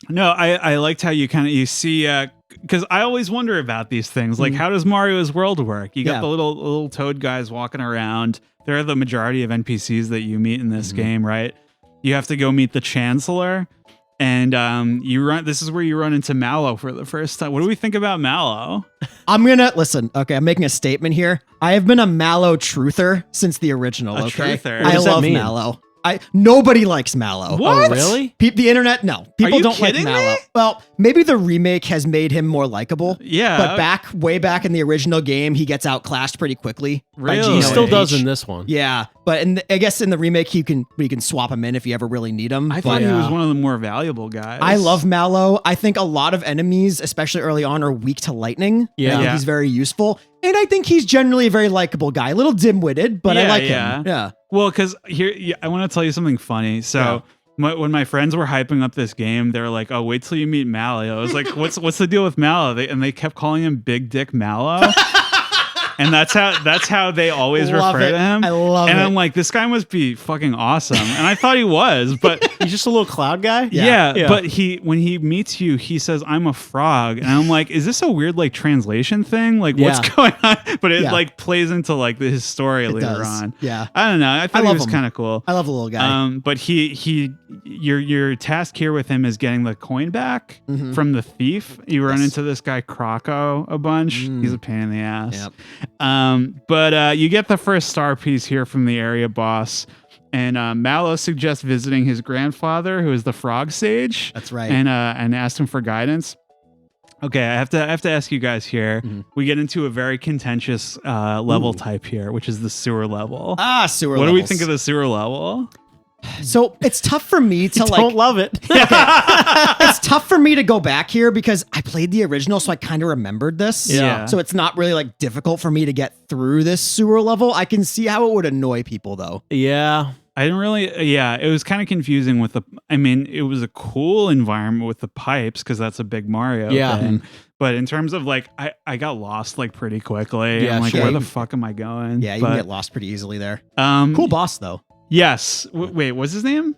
no, I liked how you see because I always wonder about these things. Like, how does Mario's world work? You got Yeah. the little toad guys walking around. They're the majority of NPCs that you meet in this game, right? You have to go meet the Chancellor, and this is where you run into Mallow for the first time. What do we think about Mallow? I'm gonna listen. Okay, I'm making a statement here. I have been a Mallow truther since the original. A Okay, truther? I What does that love mean? Mallow. Nobody likes Mallow. What? Oh, really? The internet, no. People you don't like kidding Mallow. me? Well, maybe the remake has made him more likable. Yeah, But way back in the original game, he gets outclassed pretty quickly. By Really? Gino He still and does Peach. in this one. Yeah, but I guess in the remake, you can swap him in if you ever really need him. I But thought he yeah. was one of the more valuable guys. I love Mallow. I think a lot of enemies, especially early on, are weak to lightning. Yeah. I think Yeah. he's very useful. And I think he's generally a very likable guy. A little dim-witted, but I Yeah, like yeah. him. Yeah. Well, because I want to tell you something funny. So when my friends were hyping up this game, they were like, "Oh, wait till you meet Mallow." I was like, "What's the deal with Mallow?" They kept calling him Big Dick Mallow. And that's how they always Love refer it. to him. I love and it. I'm like, this guy must be fucking awesome. And I thought he was, but He's just a little cloud guy? yeah, Yeah. but when he meets you, he says, "I'm a frog," and I'm like, "Is this a weird like translation thing? Like, what's Yeah. going on?" But it Yeah. like plays into like his story It later does. on. Yeah. I don't know. I thought he love was him. kind of cool. I love the little guy. But he your task here with him is getting the coin back from the thief. You run into this guy Croco a bunch. He's a pain in the ass. Yep. But you get the first star piece here from the area boss. And Mallow suggests visiting his grandfather, who is the frog sage. That's right. And asked him for guidance. Okay, I have to ask you guys here. We get into a very contentious level type here, which is the sewer level. Sewer What levels. do we think of the sewer level? So it's tough for me to Don't love it. It's tough for me to go back here because I played the original, so I kind of remembered this. Yeah. So it's not really like difficult for me to get through this sewer level. I can see how it would annoy people though. Yeah. I didn't really, it was kind of confusing with it was a cool environment with the pipes because that's a big Mario thing. But in terms of like, I got lost like pretty quickly. Yeah, I'm like, sure. where the fuck am I going? Yeah, you can get lost pretty easily there. Cool Boss though. Yes. Wait, what's his name?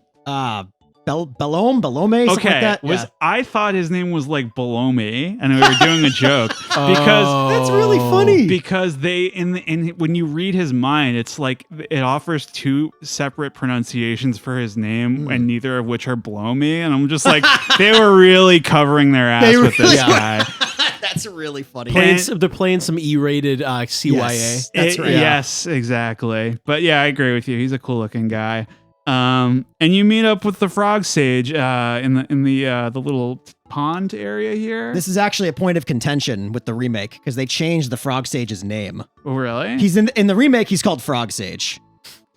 Belome, something like that. I thought his name was like Belome, and we were doing a joke because That's really funny. because they when you read his mind, it's like it offers two separate pronunciations for his name, and neither of which are blow me. And I'm just like, they were really covering their ass with this guy. That's really funny. They're playing some E-rated CYA. Yes, that's right. Yes, exactly. But yeah, I agree with you. He's a cool looking guy. And you meet up with the frog sage in the little pond area here. This is actually a point of contention with the remake because they changed the frog sage's name. Oh, really? He's in the remake. He's called Frog Sage,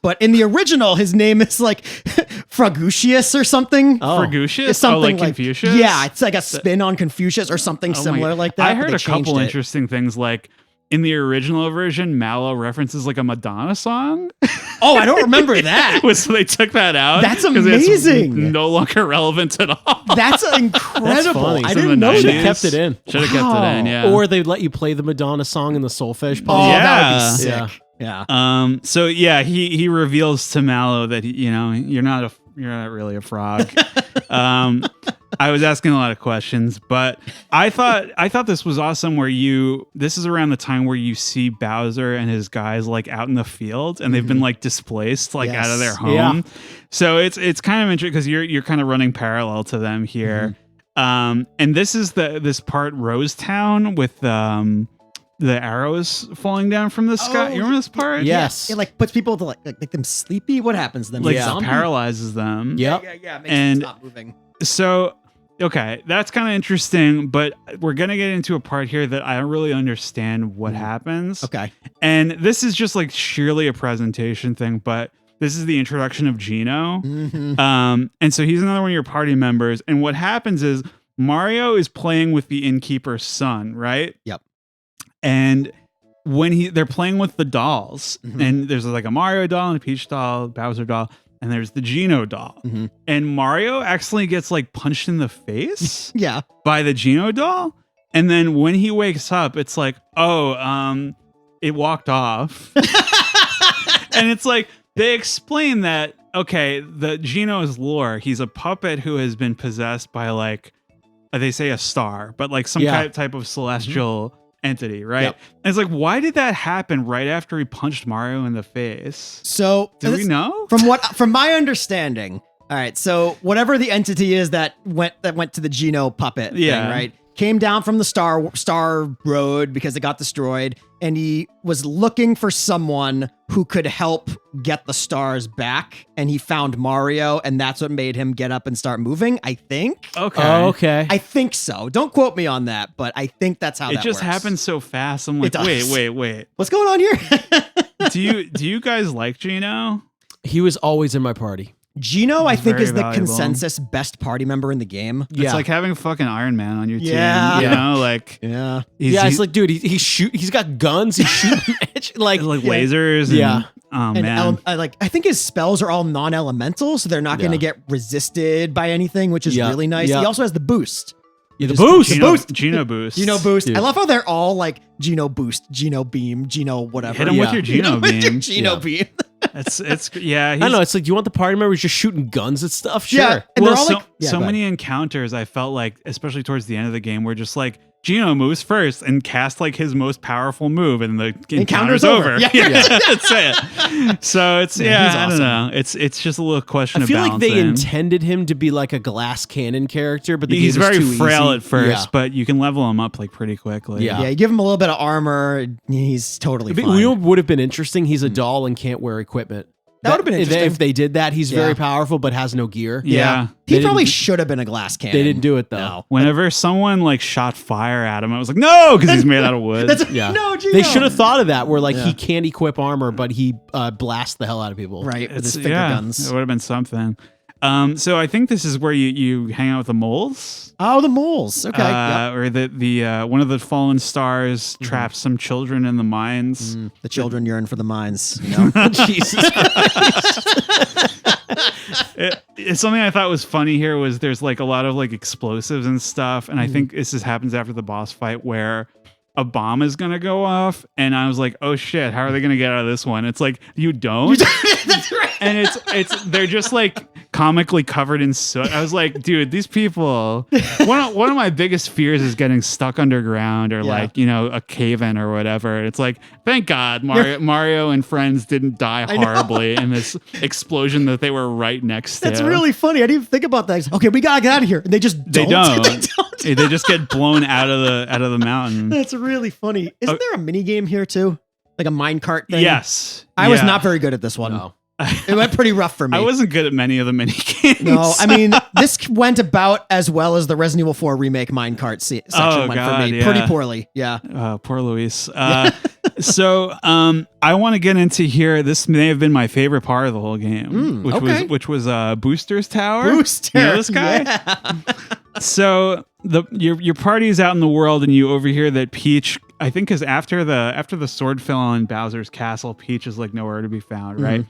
but in the original, his name is like Fragutius or something. Fragutius? It's something like Confucius? Yeah, it's like a spin on Confucius or something similar like that. I but heard they a couple changed it. interesting things like in the original version, Mallow references like a Madonna song. Oh, I don't remember that. So they took that out. That's 'cause it's amazing. no longer relevant at all. That's incredible. funny. I It's in didn't the know 90s. Should have that. kept it in. Should have kept it in, yeah. Or they'd let you play the Madonna song in the solfege Oh, part. that would be Yeah. sick. Yeah. So yeah, he reveals to Mallow that you're not really a frog. I was asking a lot of questions, but I thought this was awesome this is around the time where you see Bowser and his guys like out in the field and they've been like displaced like out of their home. Yeah. So it's kind of interesting because you're kind of running parallel to them here. And this is this part Rosetown with the arrows falling down from the sky. You remember this part? Yes. It like puts people to like make them sleepy. What happens to them? Like Zombie? paralyzes them. Yep. Yeah. Makes And- them stop moving. So, okay, that's kind of interesting, but we're going to get into a part here that I don't really understand what happens. Okay. And this is just like sheerly a presentation thing, but this is the introduction of Gino. And so he's another one of your party members. And what happens is Mario is playing with the innkeeper's son, right? Yep. And when they're playing with the dolls, and there's like a Mario doll and a Peach doll, Bowser doll, and there's the Gino doll. And Mario accidentally gets like punched in the face Yeah. by the Gino doll. And then when he wakes up, it's like, it walked off. And it's like, they explain that, okay, the Gino's lore, he's a puppet who has been possessed by like, they say a star, but like some type of celestial entity, right? Yep. And it's like, why did that happen right after he punched Mario in the face? So Do we know? From my understanding, all right. So whatever the entity is that went to the Gino puppet thing, right? Came down from the Star Road because it got destroyed, and he was looking for someone who could help get the stars back, and he found Mario, and that's what made him get up and start moving, I think. Okay. Oh, okay. I think so. Don't quote me on that, but I think that's how It that just works. happened so fast. I'm like, It does. wait. What's going on here? Do you guys like Gino? He was always in my party. Gino, I think, very is the valuable. consensus best party member in the game. It's like having fucking Iron Man on your team. Yeah. You know, like Yeah. It's like, dude, he's got guns. He's shooting like lasers. Yeah. Oh And man. I think his spells are all non-elemental, so they're not going to get resisted by anything, which is really nice. Yeah. He also has the boost. the boost. Gino boost. Gino boost. Dude. I love how they're all like Gino boost, Gino beam, Gino whatever. Hit him with your Gino With your beam. Gino beam. It's yeah. I know. It's like, do you want the party members just shooting guns at stuff? Sure. Yeah. And Well, they're all so, like, so many encounters I felt like, especially towards the end of the game, were just like Gino moves first and casts like his most powerful move, and the encounter's over. over. Yeah. That's it. So it's he's I awesome. don't know. It's just a little question. I feel of like they balancing. intended him to be like a glass cannon character, but the He's game is very too frail easy. at first, Yeah. but you can level him up like pretty quickly. Yeah. Yeah, you give him a little bit of armor, he's totally But fine. you know what would have been interesting? He's a doll and can't wear equipment. That would have been interesting. If they did that, he's Yeah. very powerful but has no gear. Yeah. He They probably didn't- should have been a glass cannon. They didn't do it though. No. Whenever someone like shot fire at him, I was like, no, because he's made out of wood. Yeah. No, Gino. They should have thought of that, where like Yeah. he can't equip armor, but he blasts the hell out of people. Right, with It's- his finger guns. It would have been something. So I think this is where you hang out with the moles. Oh, the moles. Okay. Yep. Or the one of the fallen stars traps some children in the mines. The children yearn for the mines. You know? Jesus Christ. It's something I thought was funny here was there's like a lot of like explosives and stuff, and I think this happens after the boss fight where a bomb is gonna go off, and I was like, oh shit, how are they gonna get out of this one? It's like you don't. That's right. And they're just like comically covered in soot. I was like, dude, these people. One of my biggest fears is getting stuck underground or like a cave in or whatever. It's like, thank God Mario and friends didn't die horribly in this explosion that they were right next to. That's really funny. I didn't even think about that. Okay, we gotta get out of here. And they just They don't. don't. They just get blown out of the mountain. That's really funny. Isn't there a mini game here too? Like a minecart thing? Yes, I was Yeah. not very good at this one. No. It went pretty rough for me. I wasn't good at many of the mini games. No, I mean, this went about as well as the Resident Evil 4 remake minecart section went God, for me. yeah. Pretty poorly. Yeah. Poor Luis. So I want to get into here. This may have been my favorite part of the whole game, which was Booster's Tower. Booster. You know this guy? Yeah. So your party is out in the world, and you overhear that Peach. I think is after the sword fell on Bowser's castle, Peach is like nowhere to be found, right?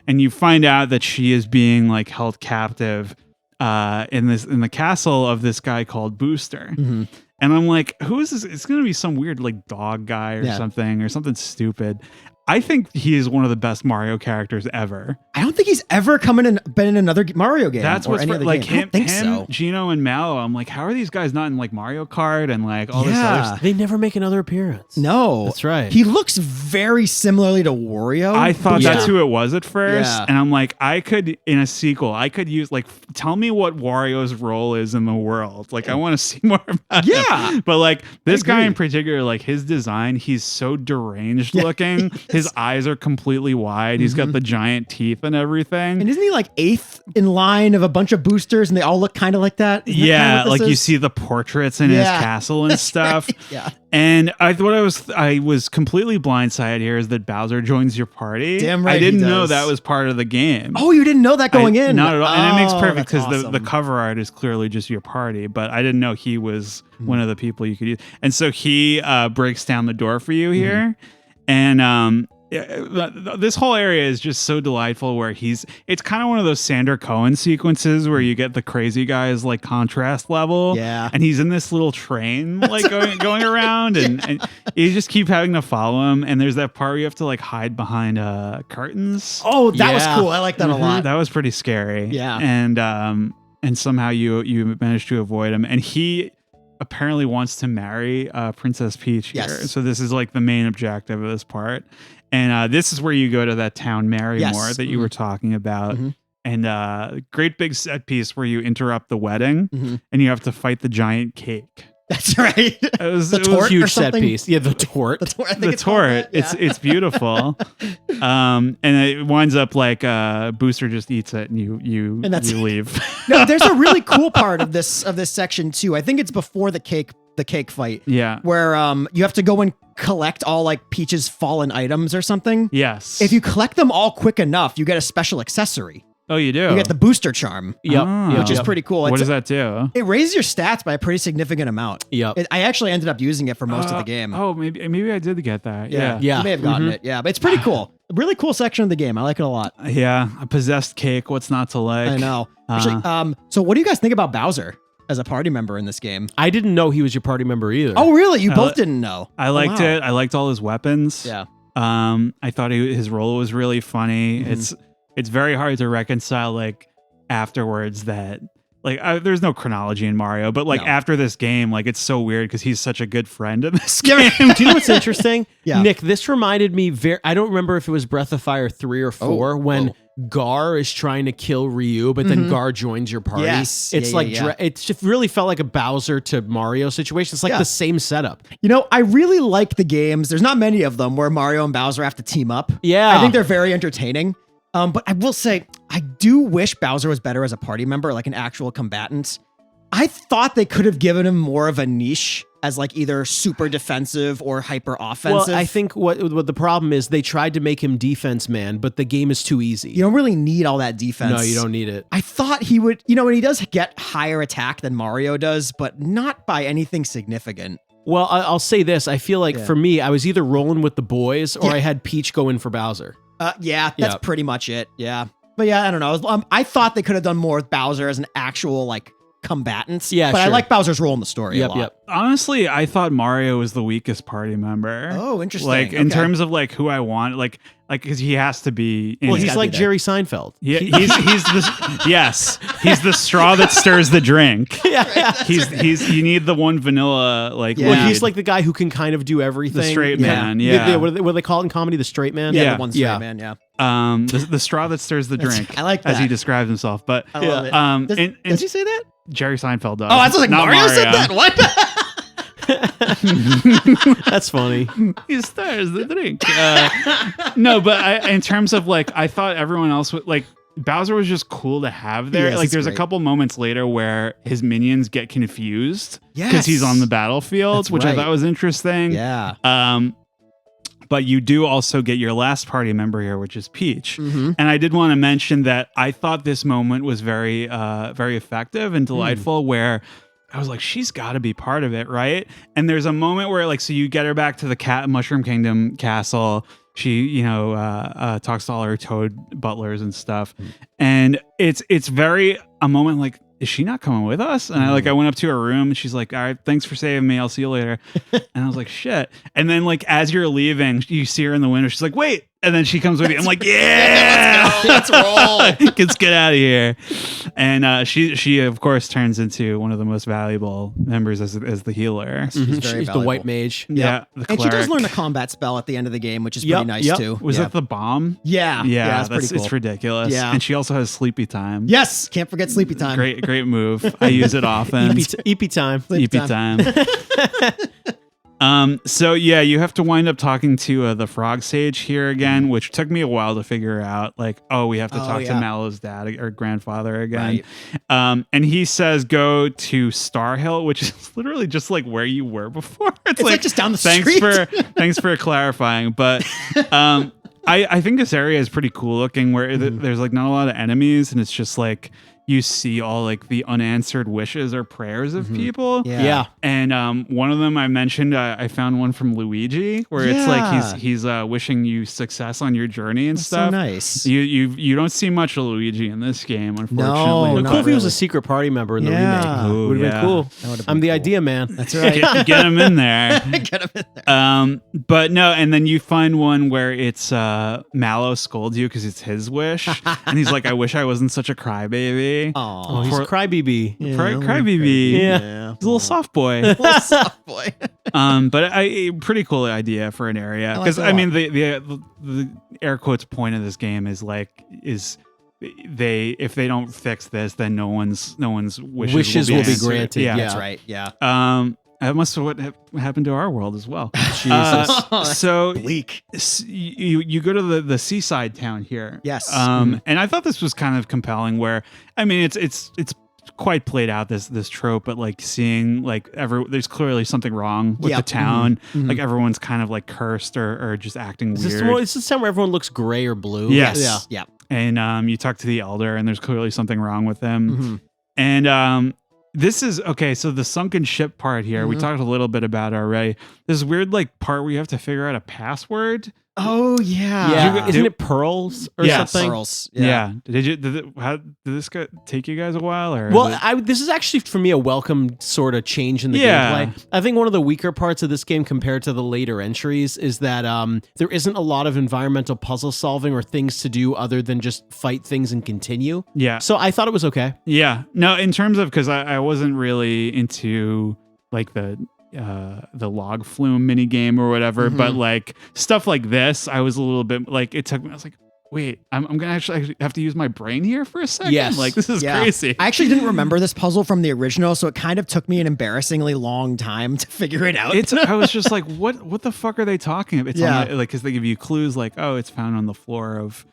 And you find out that she is being like held captive in the castle of this guy called Booster. Mm-hmm. And I'm like, who is this? It's going to be some weird like dog guy or something stupid. I think he is one of the best Mario characters ever. I don't think he's ever been in another Mario game. That's or what's any other like game. I don't think so. Gino and Mallow. I'm like, how are these guys not in like Mario Kart and like all this other Yeah. stuff? They never make another appearance. No. That's right. He looks very similarly to Wario. I thought Yeah. that's who it was at first, Yeah. and I'm like, I could in a sequel, I could use like, tell me what Wario's role is in the world. Like, I want to see more about Yeah. him. But like this guy agree. in particular, like his design, he's so deranged looking. His eyes are completely wide. He's got the giant teeth and everything. And isn't he like eighth in line of a bunch of boosters and they all look kind of like that? Isn't that Yeah, kinda what like this you is? see the portraits in his Yeah. castle and stuff. Right. Yeah. And I was completely blindsided here is that Bowser joins your party. Damn right I didn't he know does. that was part of the game. Oh, you didn't know that going in? Not at all. And it makes Oh, perfect that's because the awesome. cover art is clearly just your party, but I didn't know he was one of the people you could use. And so he breaks down the door for you here. And this whole area is just so delightful where it's kind of one of those Sander Cohen sequences where you get the crazy guy's like contrast level. Yeah. And he's in this little train like going around and you just keep having to follow him. And there's that part where you have to like hide behind curtains. Oh, that was Yeah. cool. I like that a lot. That was pretty scary. Yeah. And somehow you managed to avoid him. And he apparently wants to marry Princess Peach here. Yes. So this is like the main objective of this part. And this is where you go to that town Marymore Yes. that you were talking about. Mhm. And great big set piece where you interrupt the wedding Mhm. and you have to fight the giant cake. That's right. It was, The it was tort? or Huge set something? piece. Yeah, the tort. The tort. I think the it's called tort. that, yeah. It's beautiful. And it winds up like Booster just eats it and you And that's- leave. No, there's a really cool part of this section too. I think it's before the cake fight. Yeah. Where you have to go and collect all like Peach's fallen items or something. Yes. If you collect them all quick enough, you get a special accessory. Oh, you do. You get the booster charm, Yep. Ah. which is pretty cool. What It's- does that do? It raises your stats by a pretty significant amount. Yep. I actually ended up using it for most of the game. Oh, maybe I did get that. Yeah. Yeah. You may have gotten it. Yeah, but it's pretty cool. A really cool section of the game. I like it a lot. Yeah. A possessed cake. What's not to like? I know. Actually, so what do you guys think about Bowser as a party member in this game? I didn't know he was your party member either. Oh, really? You both didn't know. I liked wow. it. I liked all his weapons. Yeah. I thought his role was really funny. It's very hard to reconcile like afterwards that like there's no chronology in Mario, but like No. after this game, like it's so weird because he's such a good friend in this game. Do you know what's interesting? Yeah. Nick, this reminded me I don't remember if it was Breath of Fire 3 or 4 when Gar is trying to kill Ryu, but then Gar joins your party. Yes. It's Yeah, like yeah, yeah. it just really felt like a Bowser to Mario situation. It's like the same setup. You know, I really like the games. There's not many of them where Mario and Bowser have to team up. Yeah. I think they're very entertaining. But I will say, I do wish Bowser was better as a party member, like an actual combatant. I thought they could have given him more of a niche as like either super defensive or hyper offensive. Well, I think what the problem is they tried to make him defense man, but the game is too easy. you don't really need all that defense. No, you don't need it. I thought he would, and he does get higher attack than Mario does, but not by anything significant. Well, I'll say this. I feel like Yeah. for me, I was either rolling with the boys or Yeah. I had Peach go in for Bowser. Yeah, that's Yep. pretty much it. Yeah. But yeah, I don't know. I thought they could have done more with Bowser as an actual like combatant. Yeah, but I sure. like Bowser's role in the story a Yep, lot. yep. Honestly, I thought Mario was the weakest party member. Oh, interesting. Like in Okay. terms of like who I want, like because he has to be. In Well, it. he's gotta like be there. Jerry Seinfeld. Yeah, he's the yes, he's the straw that stirs the drink. He's you need the one vanilla like. Yeah. Well, lead. he's like the guy who can kind of do everything. The straight Yeah. man. Yeah. What do they call it in comedy? The straight man? Yeah, Yeah. the one straight Yeah. man. Yeah. The straw that stirs the drink. I like as he that. describes himself. But I love it. Does Does he say that? Jerry Seinfeld does. Oh, I was like, not Mario said that. What? That's funny. He stirs the drink. No, but in terms of like, I thought everyone else would like. Bowser was just cool to have there. Yes, like, he's there's a great. couple moments later where his minions get confused because Yes. he's on the battlefield, That's which I right. thought was interesting. Yeah. But you do also get your last party member here, which is Peach. Mhm. And I did want to mention that I thought this moment was very, very effective and delightful where I was like, she's got to be part of it, right? And there's a moment where like, so you get her back to the Mushroom Kingdom castle. She, talks to all her toad butlers and stuff. And it's very a moment like, is she not coming with us? And I went up to her room and she's like, all right, thanks for saving me. I'll see you later. And I was like, shit. And then like, as you're leaving, you see her in the window. She's like, wait. And then she comes with you. I'm like, yeah, Let's roll. let's get out of here. And she of course turns into one of the most valuable members as the healer. She's very She's the valuable. white mage. Yeah. The And she does cleric. learn a combat spell at the end of the game, which is Yep, pretty nice yep. too. Was yeah. that the bomb? Yeah. Yeah, that's pretty cool. it's ridiculous. Yeah. And she also has sleepy time. Yes. Can't forget sleepy time. Great move. I use it often. EP time. Sleepy EP time. So yeah, you have to wind up talking to the frog sage here again, which took me a while to figure out. Like, we have to talk to yeah. Mallow's dad or grandfather again. Right. And he says go to Star Hill, which is literally just like where you were before. It's like just down the thanks street. thanks for clarifying, but. I think this area is pretty cool looking where there's like not a lot of enemies and it's just like you see all like the unanswered wishes or prayers of people. Yeah. And one of them I mentioned, I found one from Luigi where it's like he's wishing you success on your journey and So stuff. nice. You don't see much of Luigi in this game, unfortunately. No, Look not cool if he was really. a secret party member in the Yeah. remake. Ooh, Would have yeah. been cool. That would've I'm been the cool. idea man. That's right. Get him in there. Get him in there. But no, and then you find one where it's Mallow scolds you because it's his wish, and he's like, "I wish I wasn't such a crybaby." Oh, Aw. he's a crybaby. Yeah, Crybaby. Yeah. He's a little soft boy. Little soft boy. But a pretty cool idea for an area I like because it a I mean lot. the air quotes point of this game is if they don't fix this, then no one's wishes Will be answered. granted. Yeah. That's right. Yeah. That must have what happened to our world as well. Jesus. So Bleak. you go to the seaside town here. Yes. And I thought this was kind of compelling where I mean it's quite played out this trope, but like seeing like there's clearly something wrong with the Yep. town. Mhm. Like everyone's kind of like cursed or just acting Is weird. this the time where everyone looks gray or blue? Yes. Yeah. Yeah. And you talk to the elder and there's clearly something wrong with him. Mhm. And this is okay. So the sunken ship part here, we Mhm. talked a little bit about it already. This weird like part where you have to figure out a password Oh yeah. Yeah, isn't it Pearls or Yes. something? Pearls. Yeah. Did this take you guys a while or? Well, this is actually for me a welcome sort of change in the gameplay. I think one of the weaker parts of this game compared to the later entries is that there isn't a lot of environmental puzzle solving or things to do other than just fight things and continue. Yeah. So I thought it was okay. Yeah. No, in terms of, because I wasn't really into like the log flume mini game or whatever, but like stuff like this, I was a little bit like, it took me, I was like, wait, I'm gonna actually have to use my brain here for a second. Yes. Like this is crazy. I actually didn't remember this puzzle from the original, so it kind of took me an embarrassingly long time to figure it out. I was just like, what the fuck are they talking about? It's Yeah. on like, because they give you clues like, oh, it's found on the floor of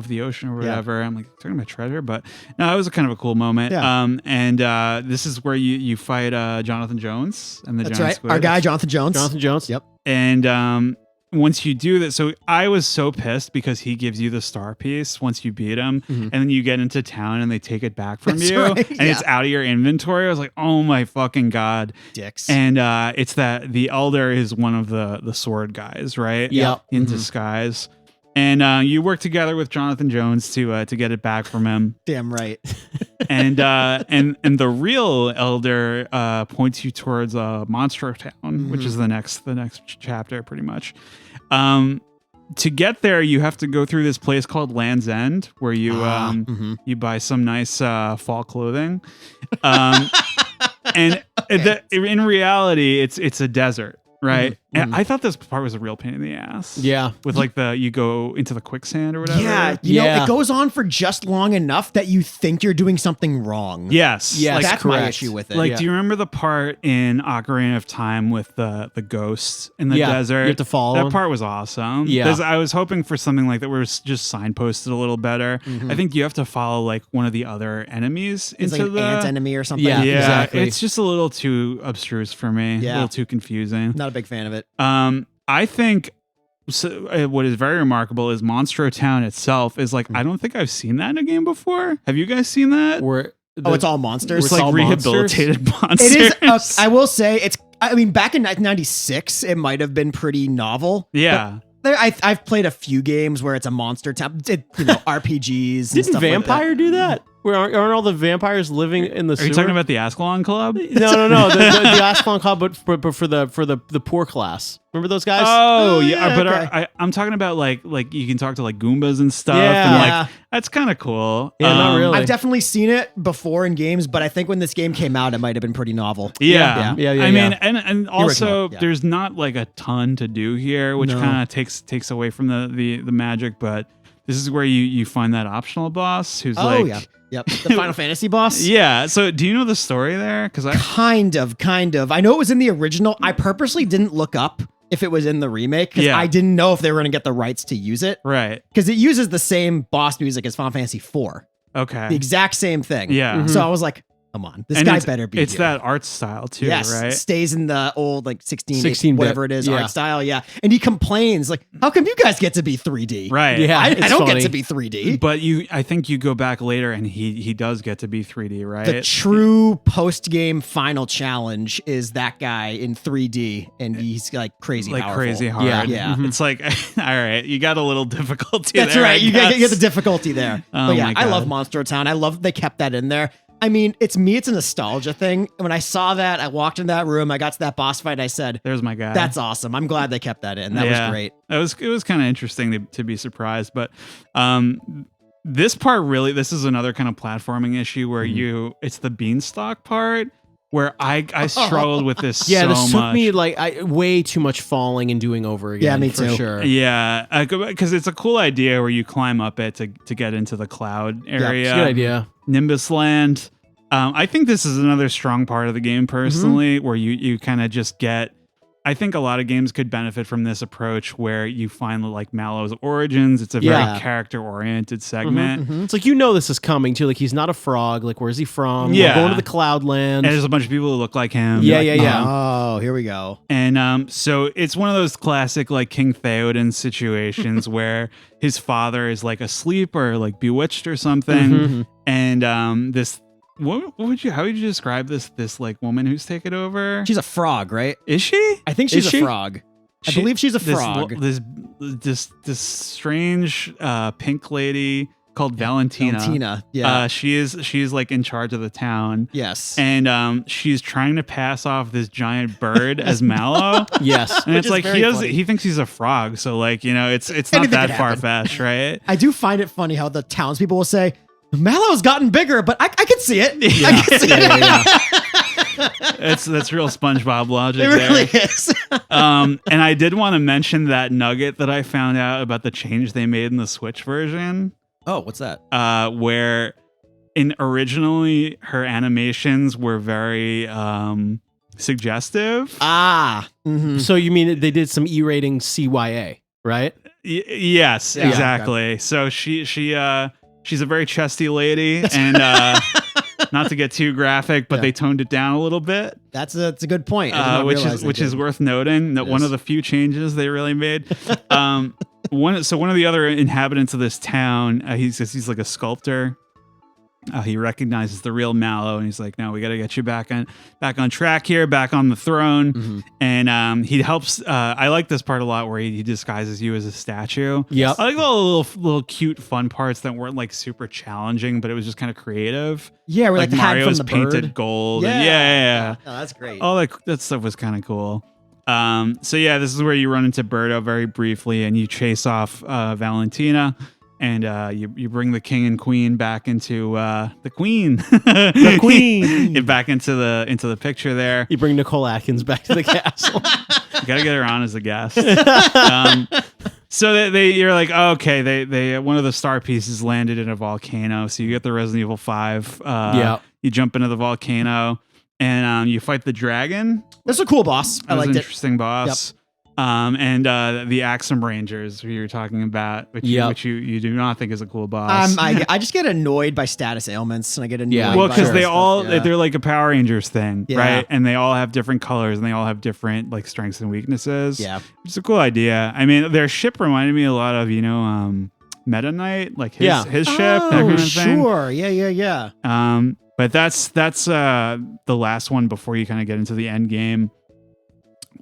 the ocean or whatever. I'm like, talking about treasure, but no, it was a kind of a cool moment. Yeah. And this is where you fight Jonathan Jones and the That's giant right. squid. Our guy, Jonathan Jones. Jonathan Jones. Yep. And once you do that, so I was so pissed because he gives you the star piece once you beat him, and then you get into town and they take it back from That's you, right, and it's out of your inventory. I was like, oh my fucking god, Dicks. and it's that the elder is one of the sword guys, right? Yep. in disguise. And you work together with Jonathan Jones to get it back from him. Damn right. And the real elder points you towards Monster Town, which is the next chapter, pretty much. To get there, you have to go through this place called Land's End, where you you buy some nice fall clothing. And in reality, it's a desert. Right. And I thought this part was a real pain in the ass. Yeah. With like you go into the quicksand or whatever. Yeah, you know, it goes on for just long enough that you think you're doing something wrong. Yes. Yes, That's correct. my issue with it. Like, do you remember the part in Ocarina of Time with the ghosts in the desert? You have to follow that them. part was awesome. Yeah. Because I was hoping for something like that where it's just signposted a little better. I think you have to follow like one of the other enemies It's into like an ant enemy or something. Yeah. Yeah, Exactly. it's just a little too abstruse for me. Yeah. A little too confusing. Not a big fan of it. I think what is very remarkable is Monstro Town itself is like, I don't think I've seen that in a game before. Have you guys seen that? It's all monsters. It's like all rehabilitated monsters. It is. I will say I mean, back in 1996, it might have been pretty novel. Yeah. I've played a few games where it's a monster town, RPGs. And Didn't stuff Vampire like do that? Where aren't all the vampires living in the Are sewer? you talking about the Ascalon Club? No. The Ascalon Club, but for the poor class. Remember those guys? Oh yeah, but okay. I'm talking about like you can talk to like Goombas and stuff. Yeah. And Yeah. like that's kind of cool. Yeah, not really. I've definitely seen it before in games, but I think when this game came out, it might have been pretty novel. Yeah. Yeah, I mean, and also original, yeah. there's not like a ton to do here, which No. kind of takes away from the magic. But this is where you find that optional boss who's Oh like, yeah, yep. The Final Fantasy boss. yeah. So do you know the story there? Because Kind of. I know it was in the original. I purposely didn't look up if it was in the remake because Yeah. I didn't know if they were going to get the rights to use it right. because it uses the same boss music as Final Fantasy IV, Okay. the exact same thing. Yeah. So I was like, come on, this And guy it's- better be. It's you. that art style too, Yes, right? stays in the old like 16-bit, 16-bit, whatever it is, yeah. art style. Yeah, and he complains like, "How come you guys get to be 3D? Right. Yeah. I it's don't funny. get to be 3D." But I think you go back later and he does get to be 3D, right? The true post-game final challenge is that guy in 3D, and he's like crazy like powerful. crazy hard. Yeah. Yeah. It's like, all right, you got a little difficulty That's there. right. I You get guess. the difficulty there. Oh But yeah, my I love God. Monster Town. I love they kept that in there. I mean, it's a nostalgia thing. When I saw that, I walked in that room, I got to that boss fight, I said, There's my guy. that's awesome. I'm glad they kept that in. That Yeah. was great. It was kind of interesting to be surprised, but this part really, this is another kind of platforming issue where it's the beanstalk part where I struggled with this Yeah, so this took much. me like way too much falling and doing over again. Yeah, me for too. sure. Yeah, because it's a cool idea where you climb up it to get into the cloud area. It's a good idea. Nimbus Land. I think this is another strong part of the game personally, where you kind of just get. I think a lot of games could benefit from this approach where you find like Mallow's origins. It's a Yeah. very character-oriented segment. It's like this is coming too. Like he's not a frog. Like where's he from? Yeah. We're going to the Cloudland. And there's a bunch of people who look like him. Yeah, Like, yeah. Oh, here we go. And so it's one of those classic like King Theoden situations where his father is like asleep or like bewitched or something. And this how would you describe this like woman who's taken over? She's a frog, right? Is she? I think she's Is she? a frog. I believe she's a frog. This this strange pink lady called Valentina. Yeah. She's like in charge of the town. Yes. And she's trying to pass off this giant bird as Mallow. Yes. And Which it's is like very funny. he thinks he's a frog, so like, you know, it's not Anything that could far happen. fetched, right? I do find it funny how the townspeople will say, Mallow's gotten bigger, but I can see it. Yeah. I can see it. That's real SpongeBob logic It really there. is. And I did want to mention that nugget that I found out about the change they made in the Switch version. Oh, what's that? Where originally her animations were very suggestive. Mhm. So you mean they did some E-rating CYA, right? Yes, Yeah. exactly. So she's a very chesty lady, and not to get too graphic, but Yeah. they toned it down a little bit. That's a good point. I did not which realize they is did. worth noting that one Yes. of the few changes they really made. One of the other inhabitants of this town, he's like a sculptor. He recognizes the real Mallow, and he's like, "No, we got to get you back on track here, back on the throne." Mhm. And he helps. I like this part a lot where he disguises you as a statue. Yep. I like all the little cute fun parts that weren't like super challenging, but it was just kind of creative. Yeah, we're Like like the hat from Mario's the painted bird. gold. And yeah. No, that's great. All that stuff was kind of cool. So yeah, this is where you run into Birdo very briefly, and you chase off Valentina, and you bring the king and queen back into the queen, The queen. back into the picture there. You bring Nicole Atkins back to the castle. You gotta get her on as a guest. So you're like, oh, okay, they one of the star pieces landed in a volcano, so you get the Resident Evil 5. Yeah. You jump into the volcano, and you fight the dragon. That's a cool boss. I That was liked an it. interesting boss. And the Axum Rangers who you're talking about, which Yep. you do not think is a cool boss. I just get annoyed by status ailments, and I get annoyed. Yeah. well, by because all they that all stuff, yeah. they're like a Power Rangers thing, Yeah. right? And they all have different colors, and they all have different like strengths and weaknesses. Yeah. It's a cool idea. I mean, their ship reminded me a lot of Meta Knight, like his ship, that kind of thing. Sure. Yeah. But that's the last one before you kind of get into the end game,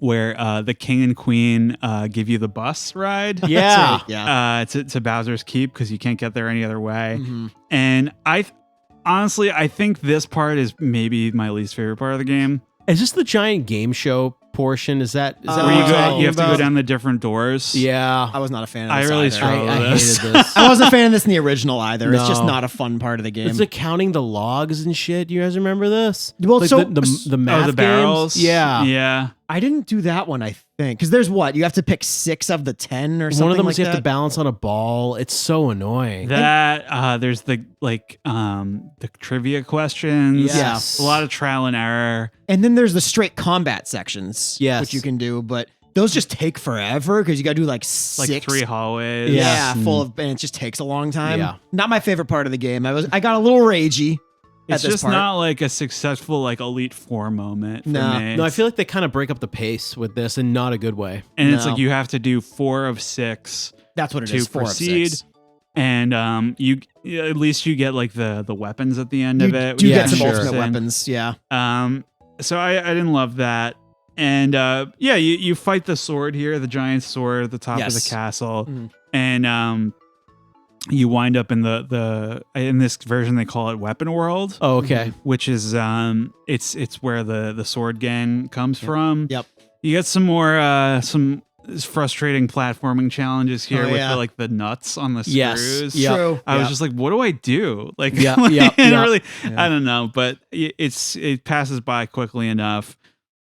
where the king and queen give you the bus ride. Yeah. Yeah. To Bowser's Keep, because you can't get there any other way. Mhm. And honestly, I think this part is maybe my least favorite part of the game. Is this the giant game show portion? Is that Oh. what Where you're you talking have to go about? down the different doors. Yeah. I was not a fan of I this really either. struggled. I this. hated this. I wasn't a fan of this in the original either. It's just No. not a fun part of the game. Is it counting the logs and shit? You guys remember this? Well, Like so- the math The barrels. games? Yeah. Yeah. I didn't do that one, I think. Because there's what? You have to pick 6 of the 10 or something One of them like is you that? have to balance on a ball. It's so annoying. That there's the trivia questions. Yes. A lot of trial and error. And then there's the straight combat sections, Yes. which you can do, but those just take forever because you got to do like 6. Like 3 hallways. Yeah, Yes. full of, and it just takes a long time. Yeah. Not my favorite part of the game. I got a little ragey. It's at this just part. not like a successful like Elite Four moment for No. me. No, I feel like they kind of break up the pace with this in not a good way. and it's No. like you have to do 4 of 6 That's what it to is. 4 proceed. of 6. and you at least you get like the weapons at the end You of it. do which Yeah, get is some sure. ultimate interesting. weapons. Yeah. So I didn't love that. And you fight the sword here, the giant sword at the top of Yes. the castle. Mhm. And you wind up in the in this version they call it Weapon World, Oh, okay. which is it's where the sword gang comes from. Yep. You get some more some frustrating platforming challenges here Oh, with yeah. the nuts on the Yes. screws. Yep. True. I was Yep. just like, what do I do? Like, Yeah, like, yeah, it yeah. really, Yeah. I don't know, but it passes by quickly enough.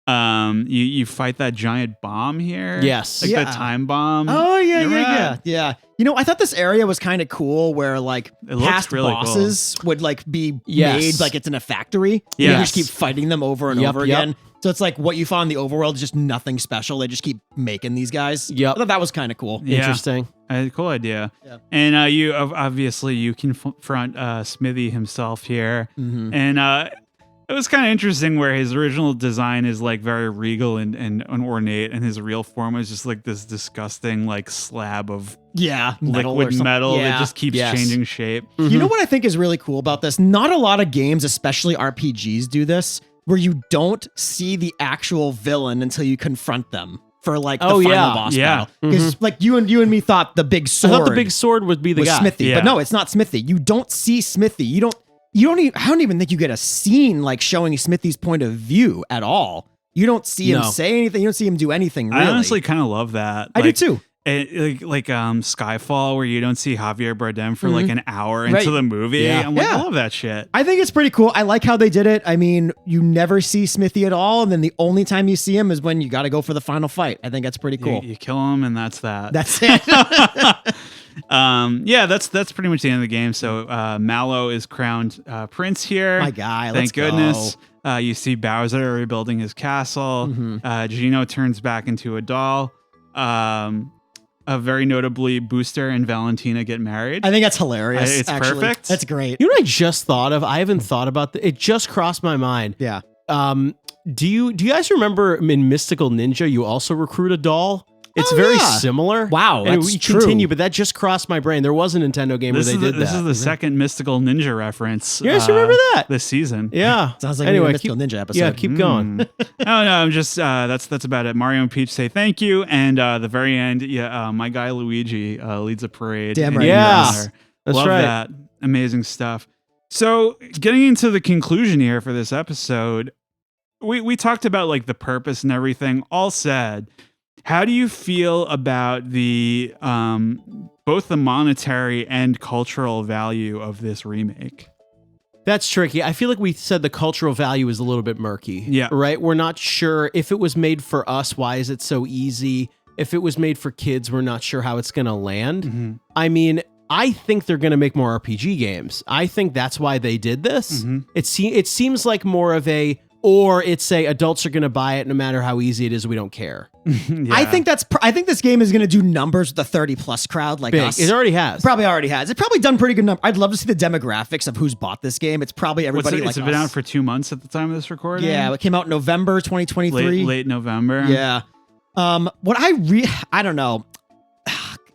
You fight that giant bomb here. Yes. Like Yeah. the time bomb. Oh yeah, Remember yeah, that? yeah. You know, I thought this area was kind of cool, where like It looks past really bosses would like be Yes. made like it's in a factory. And you Yes. just keep fighting them over and Yep, over yep. again. So it's like what you found in the overworld is just nothing special. They just keep making these guys. Yep. I thought that was kind of cool. Yeah. Interesting. Cool idea. Yeah. And you obviously you confront Smithy himself here, Mhm. and it was kind of interesting where his original design is like very regal and ornate, and his real form is just like this disgusting like slab of Yeah, metal or liquid something. metal Yeah. that just keeps Yes. changing shape. You know what I think is really cool about this? Not a lot of games, especially RPGs, do this, where you don't see the actual villain until you confront them. for like the final boss battle. Because like you and me thought the big sword. I thought the big sword would be the guy. Smithy, but no, it's not Smithy. You don't see Smithy. You don't even, I don't even think you get a scene like showing Smithy's point of view at all. You don't see him say anything. You don't see him do anything really. I honestly kind of love that. I do too. Like Skyfall, where you don't see Javier Bardem for like an hour into the movie. Yeah. I'm like, I love that shit. I think it's pretty cool. I like how they did it. I mean, you never see Smithy at all, and then the only time you see him is when you got to go for the final fight. I think that's pretty cool. You kill him, and that's that. That's it. That's pretty much the end of the game. So Mallow is crowned prince here. My guy. Thank goodness. You see Bowser rebuilding his castle. Gino turns back into a doll. Very notably, Booster and Valentina get married. I think that's hilarious. It's actually. perfect. That's great. You know what I just thought of? I haven't thought about that. It just crossed my mind. Yeah. Do you guys remember in Mystical Ninja you also recruit a doll? It's very similar. Wow, and that's we true. continue, but that just crossed my brain. There was a Nintendo game where they did that. This is the second Mystical Ninja reference. You guys remember that? This season. Yeah. Sounds like anyway, a Mystical Ninja episode. Yeah, keep going. No, I'm just that's about it. Mario and Peach say thank you, and the very end, my guy Luigi leads a parade. Damn in right. your Yeah. honor. That's Love right. that. Amazing stuff. So getting into the conclusion here for this episode, we talked about like the purpose and everything. All said, how do you feel about the both the monetary and cultural value of this remake? That's tricky. I feel like we said the cultural value is a little bit murky. Yeah. Right? We're not sure if it was made for us, why is it so easy? If it was made for kids, we're not sure how it's going to land. I mean, I think they're going to make more RPG games. I think that's why they did this. It seems like more of or it's adults are going to buy it no matter how easy it is. We don't care. I think this game is going to do numbers with the 30 plus crowd like Big. us. It already has. Probably already has. It's probably done pretty good numbers. I'd love to see the demographics of who's bought this game. It's probably everybody like us. It's been out for 2 months at the time of this recording. Yeah, it came out in November 2023. Late November. Yeah. What I don't know.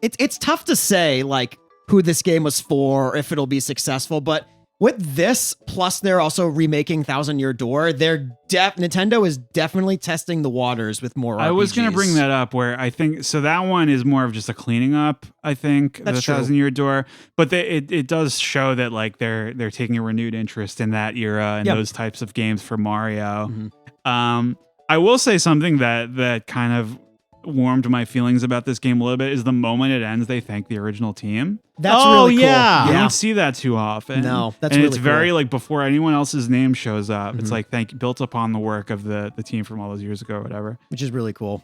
It's tough to say like who this game was for, or if it'll be successful, but with this, plus they're also remaking Thousand Year Door, Nintendo is definitely testing the waters with more RPGs. I was going to bring that up where I think, so that one is more of just a cleaning up, I think, That's the true. Thousand Year Door. But it does show that like they're taking a renewed interest in that era and those types of games for Mario. I will say something that kind of warmed my feelings about this game a little bit is the moment it ends, they thank the original team. That's really cool. yeah. You don't see that too often. No, that's and really it's cool. very like before anyone else's name shows up. It's like built upon the work of the team from all those years ago or whatever. Which is really cool.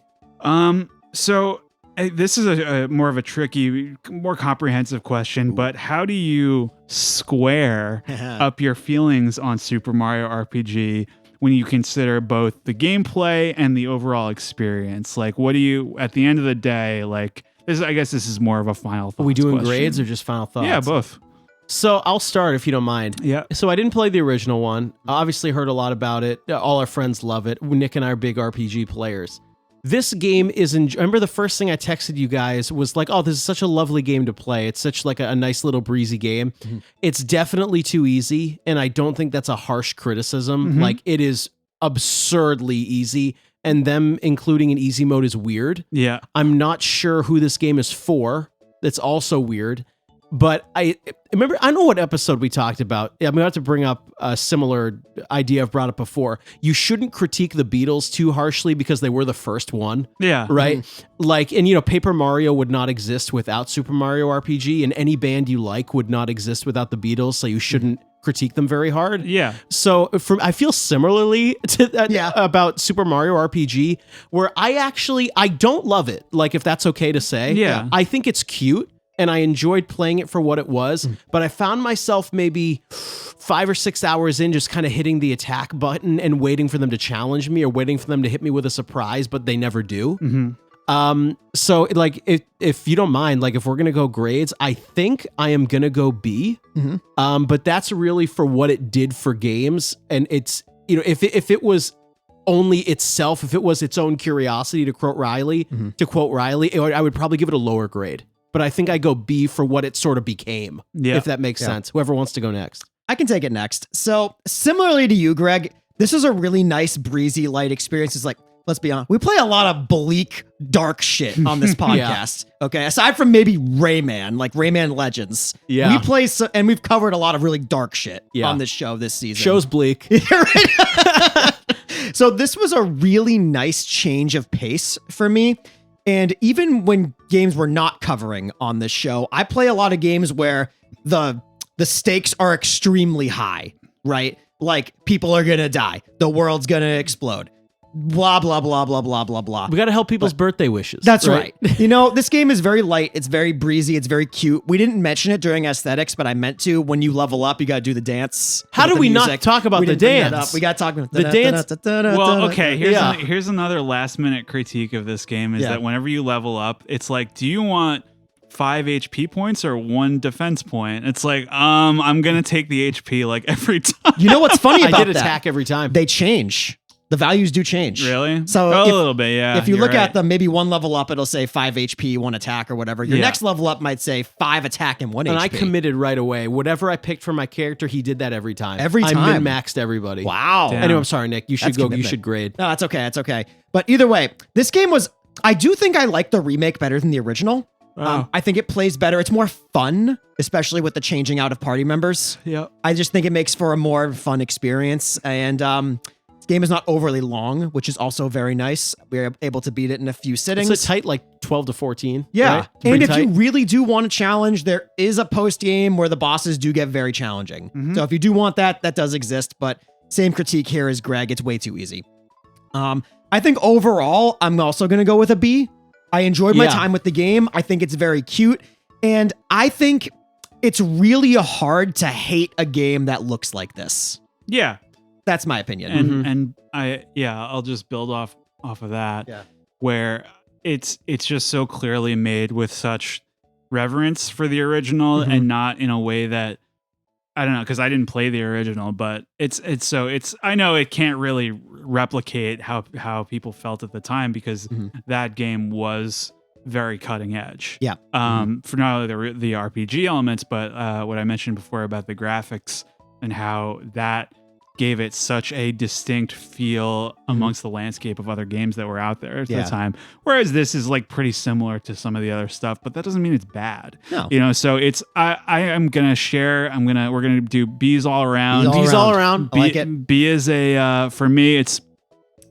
So this is a more of a tricky, more comprehensive question, but how do you square up your feelings on Super Mario RPG when you consider both the gameplay and the overall experience? Like, what do you, at the end of the day, like, I guess this is more of a final thoughts Are we doing question. grades or just final thoughts? Yeah, both. So I'll start if you don't mind. Yeah. So I didn't play the original one. Obviously heard a lot about it. All our friends love it. Nick and I are big RPG players. This game is, remember the first thing I texted you guys was like, oh, this is such a lovely game to play. It's such like a nice little breezy game. It's definitely too easy. And I don't think that's a harsh criticism. Like it is absurdly easy. And them including an easy mode is weird. Yeah. I'm not sure who this game is for. That's also weird. But I remember, I know what episode we talked about. I'm going to have to bring up a similar idea I've brought up before. You shouldn't critique the Beatles too harshly because they were the first one. Yeah. Right? Like, and you know, Paper Mario would not exist without Super Mario RPG, and any band you like would not exist without the Beatles, so you shouldn't critique them very hard. Yeah. So I feel similarly to that about Super Mario RPG, where I don't love it. Like, if that's okay to say. Yeah. I think it's cute. And I enjoyed playing it for what it was, but I found myself maybe 5 or 6 hours in just kind of hitting the attack button and waiting for them to challenge me or waiting for them to hit me with a surprise, but they never do. So like, if you don't mind, like if we're going to go grades, I think I am going to go B. But that's really for what it did for games. And it's, you know, if it was only itself, if it was its own curiosity, to quote Riley, I would probably give it a lower grade. But I think I go B for what it sort of became, if that makes sense. Whoever wants to go next. I can take it next. So similarly to you, Greg, this is a really nice, breezy, light experience. It's like Let's be honest. We play a lot of bleak, dark shit on this podcast. Okay. Aside from maybe Rayman, like Rayman Legends. Yeah. We play, and we've covered a lot of really dark shit on this show this season. Show's bleak. So this was a really nice change of pace for me. And even when games we're not covering on this show, I play a lot of games where the stakes are extremely high, right? Like people are going to die. The world's going to explode. Blah, blah, blah, blah, blah, blah, blah. We got to help people's birthday wishes. That's right. You know, this game is very light. It's very breezy. It's very cute. We didn't mention it during aesthetics, but I meant to. When you level up, you got to do the dance. How do we not talk about the dance? We got to talk about the dance. Well, okay, here's another last minute critique of this game is that whenever you level up, it's like, do you want 5 HP points or 1 defense point? It's like, I'm going to take the HP like every time. You know what's funny about that? I did attack every time. They change. The values do change. Really? So a little bit, yeah. If you look at them, maybe 1 level up, it'll say 5 HP, 1 attack or whatever. Your next level up might say 5 attack and 1 HP. And I committed right away. Whatever I picked for my character, he did that every time. Every time. I min-maxed everybody. Wow. Damn. Anyway, I'm sorry, Nick. You should That's go. commitment. You should grade. No, it's okay. It's okay. But either way, this game was, I do think I like the remake better than the original. I think it plays better. It's more fun, especially with the changing out of party members. Yeah. I just think it makes for a more fun experience. And this game is not overly long, which is also very nice. We were able to beat it in a few sittings. It's a tight, like 12 to 14. Yeah. Right? And if tight. you really do want a challenge, there is a post game where the bosses do get very challenging. Mm-hmm. So if you do want that, that does exist. But same critique here as Greg. It's way too easy. I think overall, I'm also going to go with a B. I enjoyed my time with the game. I think it's very cute. And I think it's really hard to hate a game that looks like this. Yeah. That's my opinion. And I'll just build off of that. Yeah. Where it's just so clearly made with such reverence for the original and not in a way that, I don't know, because I didn't play the original, but it's I know it can't really replicate how people felt at the time because that game was very cutting edge. Yeah. For not only the RPG elements, but what I mentioned before about the graphics and how that gave it such a distinct feel amongst the landscape of other games that were out there at the time. Whereas this is like pretty similar to some of the other stuff, but that doesn't mean it's bad. No. You know, so it's I am gonna share. We're gonna do B's all around. B's all around. I like it. B is a for me. It's,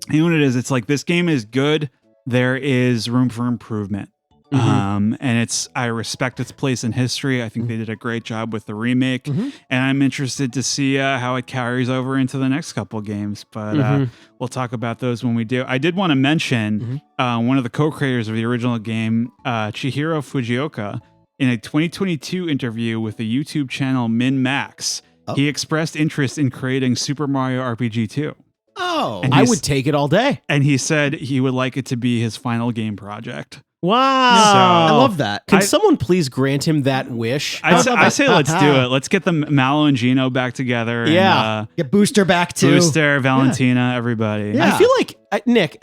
you know what it is. It's like this game is good. There is room for improvement. And I respect its place in history. I think they did a great job with the remake, and I'm interested to see how it carries over into the next couple games. But we'll talk about those when we do. I did want to mention one of the co-creators of the original game, Chihiro Fujioka, in a 2022 interview with the YouTube channel MinMax. He expressed interest in creating Super Mario RPG 2. Oh, I would take it all day. And he said he would like it to be his final game project. Wow. I love that. Can someone please grant him that wish? I say let's do it. Let's get the Mallow and Gino back together. Yeah. And, Get Booster back too. Booster, Valentina, everybody. Yeah. I feel like, Nick,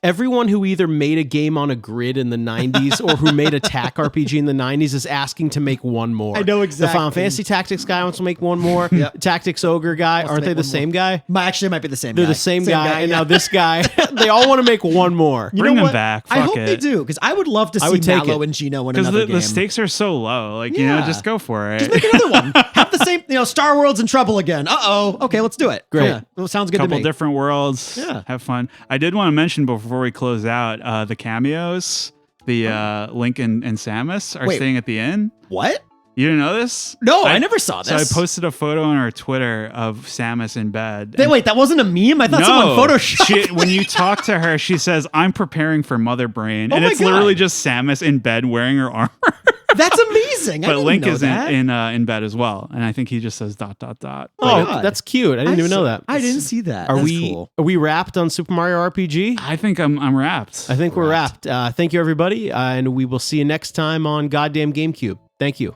everyone who either made a game on a grid in the 90s or who made a TAC RPG in the 90s is asking to make one more. I know exactly. The Final Fantasy Tactics guy wants to make one more. Tactics Ogre guy, aren't they the same guy? Actually, it might be the same They're guy. the same guy, and now this guy. They all want to make one more. You Bring know them what? back. I Fuck hope it. they do, because I would love to see would take Mallow it. and Gino in Because another game. the stakes are so low. Like, you know, just go for it. Just make another one. Have the same, Star World's in trouble again. Uh-oh. Okay, let's do it. Great. Yeah, well, sounds good to Couple me. different worlds. Yeah. Have fun. I did want to mention before we close out, the cameos, the Link and Samus are Wait. staying at the inn. What? You didn't know this? No, I never saw So I this. posted a photo on our Twitter of Samus in bed. Wait, that wasn't a meme? I thought someone photoshopped. When you talk to her, she says, "I'm preparing for Mother Brain," and my it's God. literally just Samus in bed wearing her armor. That's amazing. I But didn't Link know is that. in bed as well, and I think he just says ... Oh, God. that's cute. I didn't even know that. I didn't see that. Are That's we cool. are we wrapped on Super Mario RPG? I think I'm wrapped. I think we're wrapped. Thank you, everybody, and we will see you next time on Goddamn GameCube. Thank you.